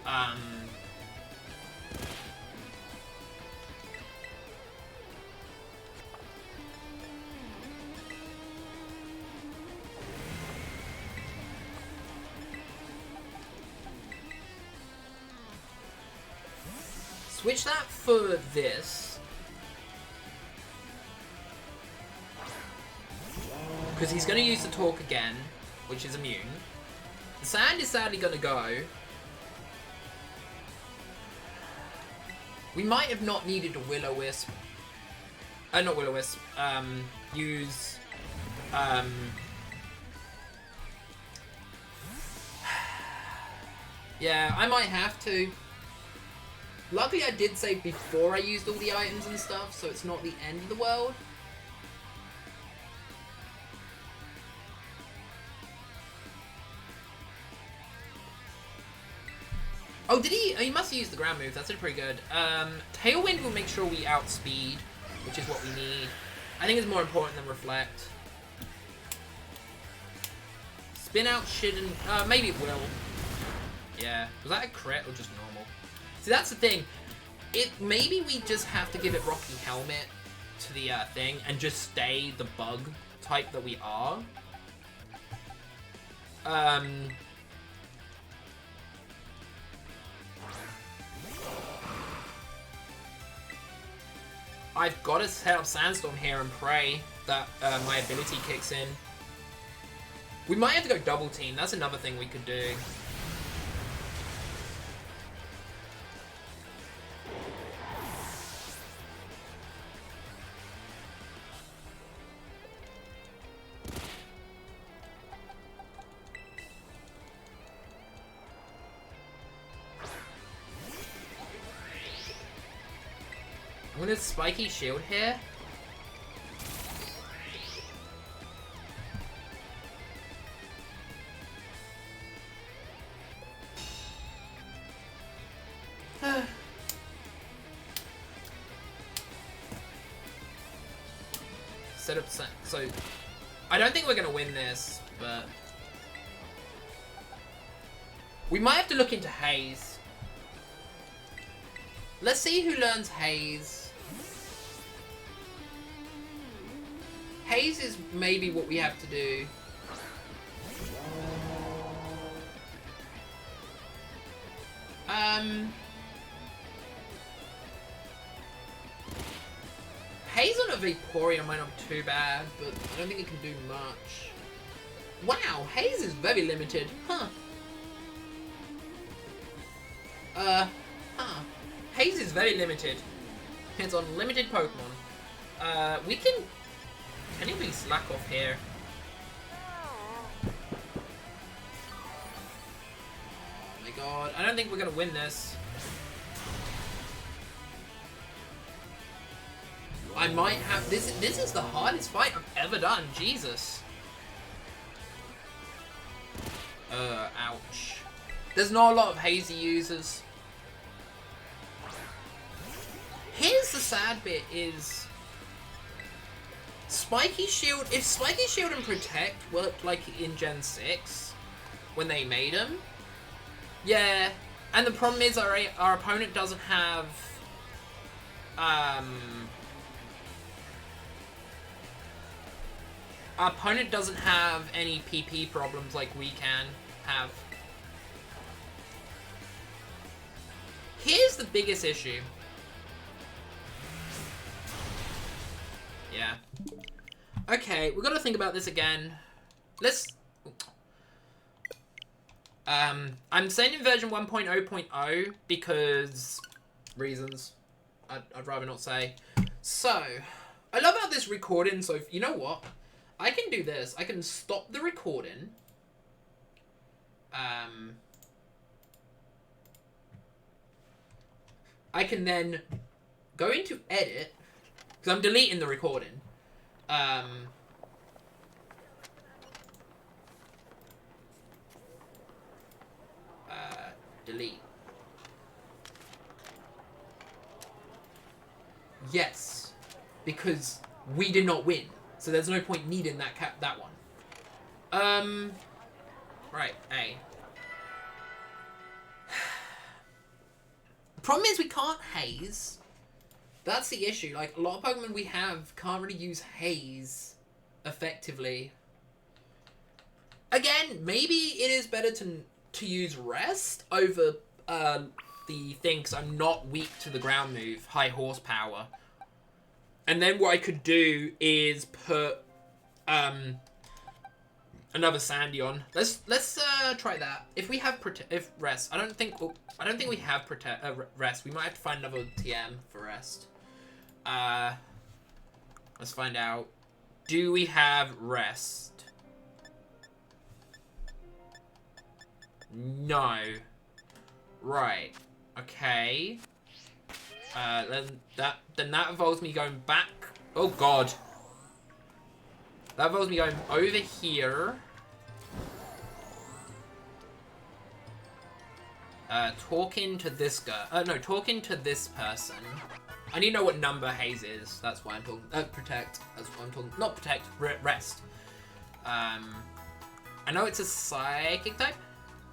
switch that for this. Because he's going to use the Talk again, which is immune. The Sand is sadly going to go. We might have not needed a Will-O-Wisp. Not Will-O-Wisp. Use... yeah, I might have to. Luckily I did save before I used all the items and stuff, so it's not the end of the world. Oh, did he? Oh, he must have used the ground move. That's pretty good. Tailwind will make sure we outspeed, which is what we need. I think it's more important than Reflect. Spin out shouldn't... maybe it will. Yeah. Was that a crit or just normal? See, that's the thing. Maybe we just have to give it Rocky Helmet to the thing and just stay the bug type that we are. I've got to set up Sandstorm here and pray that my ability kicks in. We might have to go double team. That's another thing we could do. I'm gonna spiky shield here. Set up, so I don't think we're gonna win this, but we might have to look into Haze. Let's see who learns Haze. Haze is maybe what we have to do. Haze on a Vaporeon might not be too bad, but I don't think it can do much. Wow, Haze is very limited. Huh. Haze is very limited. Depends on limited Pokemon. We can really slack off here. god. I don't think we're gonna win this. I might have... This is the hardest fight I've ever done. Jesus. Ouch. There's not a lot of hazy users. Here's the sad bit is... Spiky Shield... If Spiky Shield and Protect worked like in Gen 6, when they made them... Yeah. And the problem is our opponent doesn't have... Our opponent doesn't have any PP problems like we can have. Here's the biggest issue. Yeah. Okay, we've got to think about this again. Let's... I'm sending version 1.0.0 because... reasons. I'd rather not say. So, I love how this recording, so you know what? I can do this. I can stop the recording. I can then go into edit, because I'm deleting the recording. Delete. Yes, because we did not win. So there's no point needing that one. Right, A. The problem is we can't haze. That's the issue. Like, a lot of Pokemon we have can't really use haze effectively. Again, maybe it is better to use rest over the thing, because I'm not weak to the ground move, high horsepower. And then what I could do is put another Sandy on. Let's try that. If we have rest, I don't think we have rest. We might have to find another TM for rest. Let's find out. Do we have rest? No. Right. Okay. Then that involves me going back. Oh god. That involves me going over here. Talking to this guy. No, talking to this person. I need to know what number Haze is. That's why I'm talking. Protect. That's why I'm talking. Not protect. Rest. I know it's a psychic type.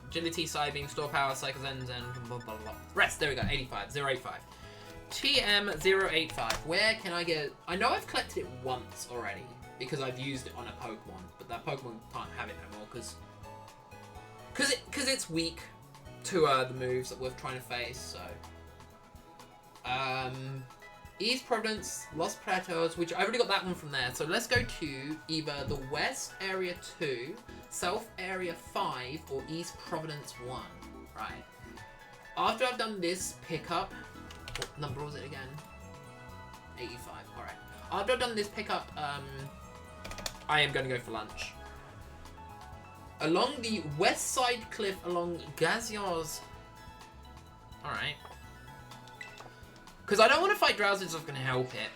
Agility, Psybeam, Store Power, Psycho Zen, and blah blah blah. Rest. There we go. 85. 085. TM085. Where can I get... I know I've collected it once already, because I've used it on a Pokemon, but that Pokemon can't have it no more, because it's weak to the moves that we're trying to face, so... East Providence, Lost Plateaus, which I already got that one from there, so let's go to either the West Area 2, South Area 5, or East Providence 1. Right. After I've done this pickup... What number was it again? 85, alright. After I've done this pickup, I am going to go for lunch. Along the west side cliff along Gazion's... Alright. Because I don't want to fight Drowsy, so I'm going to help it.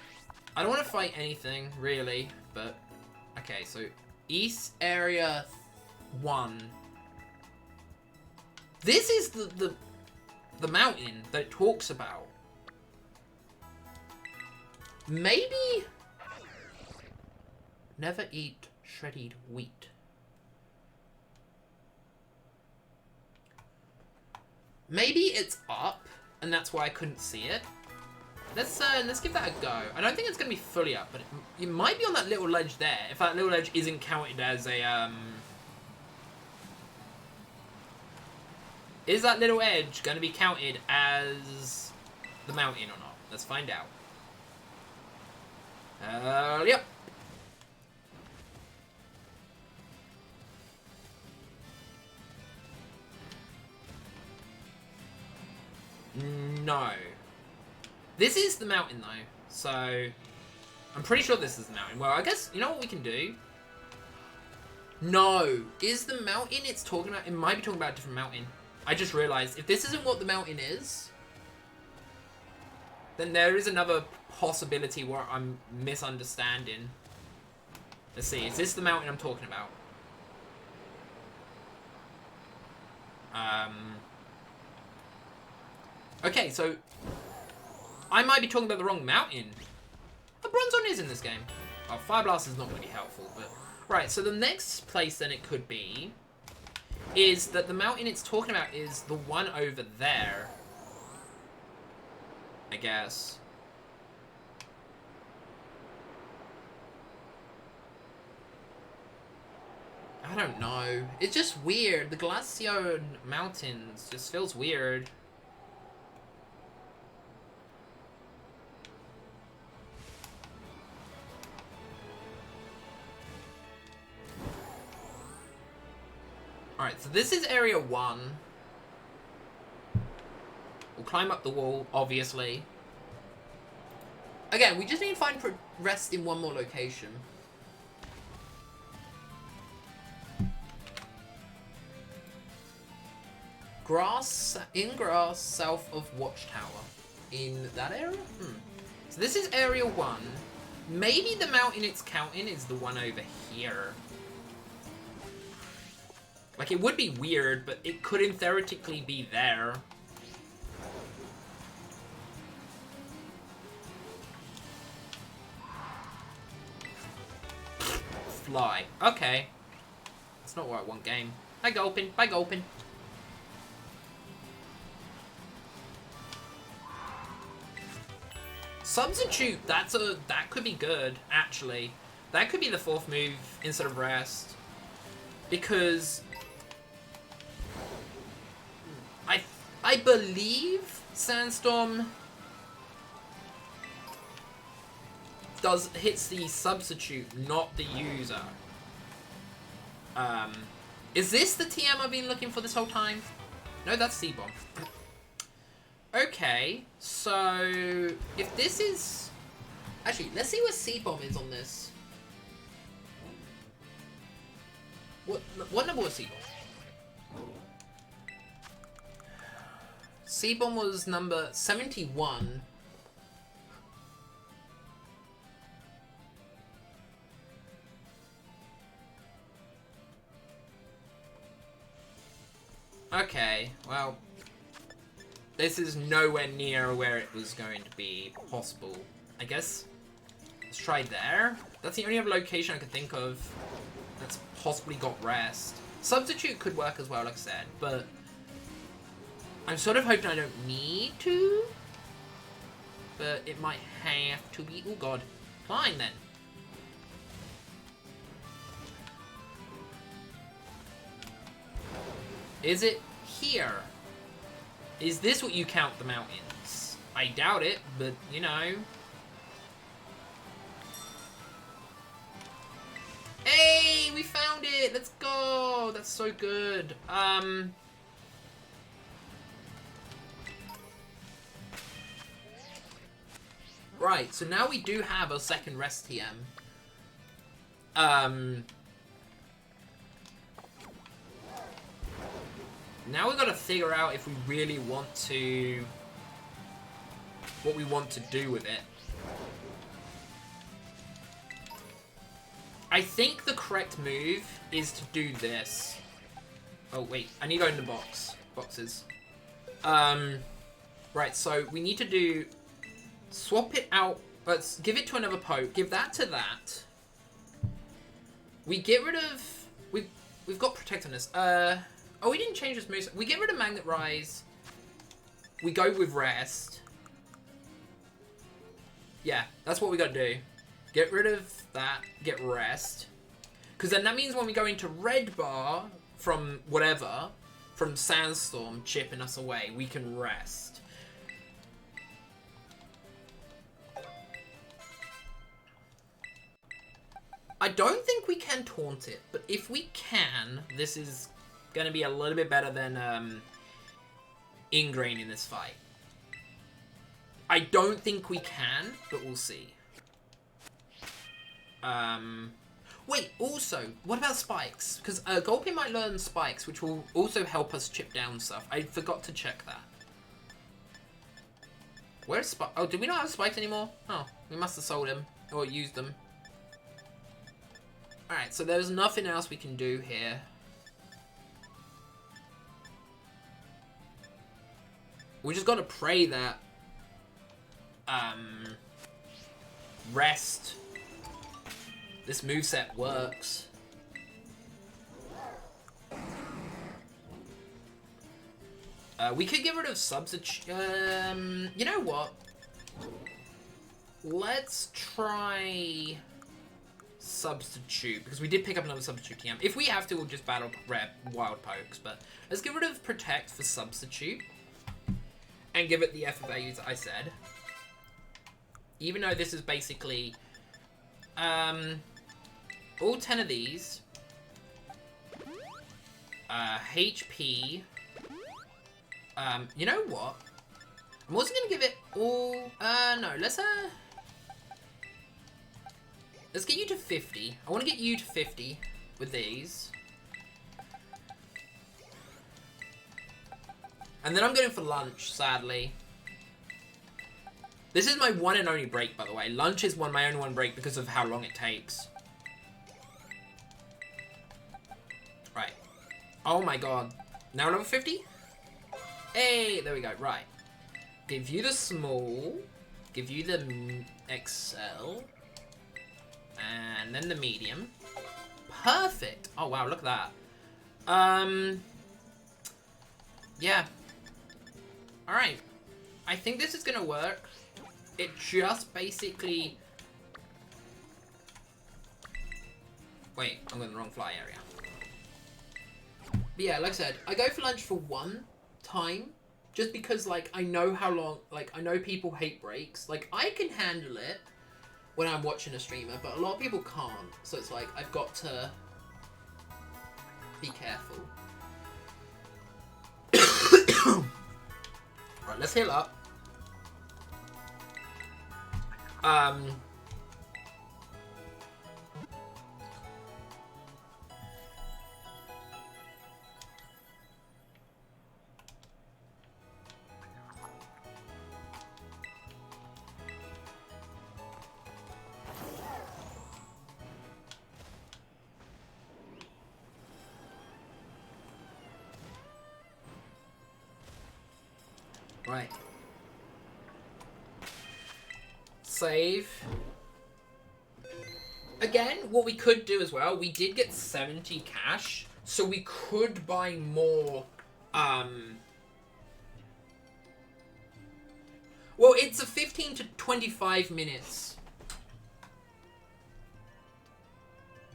I don't want to fight anything, really, but... Okay, so East Area 1. This is the mountain that it talks about. Maybe... Never eat shredded wheat. Maybe it's up, and that's why I couldn't see it. Let's give that a go. I don't think it's going to be fully up, but it might be on that little ledge there. If that little ledge isn't counted as a, Is that little edge going to be counted as the mountain or not? Let's find out. Yep. No. This is the mountain, though, so I'm pretty sure this is the mountain. Well, I guess, you know what we can do? No. Is the mountain it's talking about, it might be talking about a different mountain. I just realized, if this isn't what the mountain is, then there is another possibility where I'm misunderstanding. Let's see, is this the mountain I'm talking about? Okay, so I might be talking about the wrong mountain. The Bronzong is in this game. Oh, Fire Blast is not going to be helpful, but... Right, so the next place then it could be is that the mountain it's talking about is the one over there. I guess. I don't know. It's just weird. The Glaceon Mountains just feels weird. Alright, so this is Area 1. We'll climb up the wall, obviously. Again, we just need to find rest in one more location. Grass, south of Watchtower. In that area? So this is Area 1. Maybe the mountain it's counting is the one over here. Like, it would be weird, but it couldn't theoretically be there. Fly. Okay. That's not what I want, game. Bye, Gulpin. Bye, Gulpin. Substitute, that could be good, actually. That could be the fourth move instead of rest. Because I believe Sandstorm hits the substitute, not the user. Is this the TM I've been looking for this whole time? No, that's C-Bomb. Okay, so if this is... Actually, let's see where C-Bomb is on this. What number was C-Bomb? C-Bomb was number 71. Okay, well, this is nowhere near where it was going to be possible. I guess let's try there. That's the only other location I could think of that's possibly got rest. Substitute could work as well, like I said, but I'm sort of hoping I don't need to. But it might have to be. Oh god. Fine then. Is it here? Is this what you count the mountains? I doubt it, but you know. Hey, we found it! Let's go! That's so good. Right, so now we do have a second rest TM. Now we've got to figure out if we really want to... what we want to do with it. I think the correct move is to do this. Oh, wait. I need to open the boxes. Right, so we need to do... swap it out. Let's give it to another poke. Give that to that. We get rid of... We've got Protect on this. Oh, we didn't change this move. We get rid of Magnet Rise. We go with Rest. Yeah, that's what we got to do. Get rid of that. Get Rest. Because then that means when we go into Red Bar from whatever, from Sandstorm chipping us away, we can rest. I don't think we can taunt it, but if we can, this is going to be a little bit better than Ingrain in this fight. I don't think we can, but we'll see. Wait, also, what about spikes? Because Gulpin might learn spikes, which will also help us chip down stuff. I forgot to check that. Where's Spike? Oh, do we not have spikes anymore? Oh, we must have sold them or used them. Alright, so there's nothing else we can do here. We just gotta pray that rest, this moveset works. We could get rid of substitute. You know what? Let's try substitute, because we did pick up another substitute TM. If we have to, we'll just battle rare wild pokes, but let's get rid of protect for substitute and give it the FFAs I said. Even though this is basically all 10 of these, HP. You know what? I'm also gonna give it all. No, let's get you to 50. I want to get you to 50 with these. And then I'm going for lunch, sadly. This is my one and only break, by the way. Lunch is my only one break because of how long it takes. Right. Oh my god. Now level 50? Hey, there we go. Right. Give you the small. Give you the XL. And then the medium. Perfect. Oh, wow. Look at that. Yeah. Alright. I think this is going to work. It just basically... Wait, I'm going in the wrong fly area. But yeah, like I said, I go for lunch for one time. Just because, like, I know how long... Like, I know people hate breaks. Like, I can handle it when I'm watching a streamer, but a lot of people can't. So it's like, I've got to be careful. Right, let's heal up. Right. Save. Again, what we could do as well, we did get 70 cash, so we could buy more, well, it's a 15 to 25 minutes.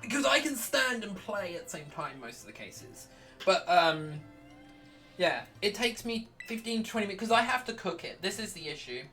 Because I can stand and play at the same time most of the cases. But, yeah, it takes me 15 to 20 minutes, because I have to cook it. This is the issue.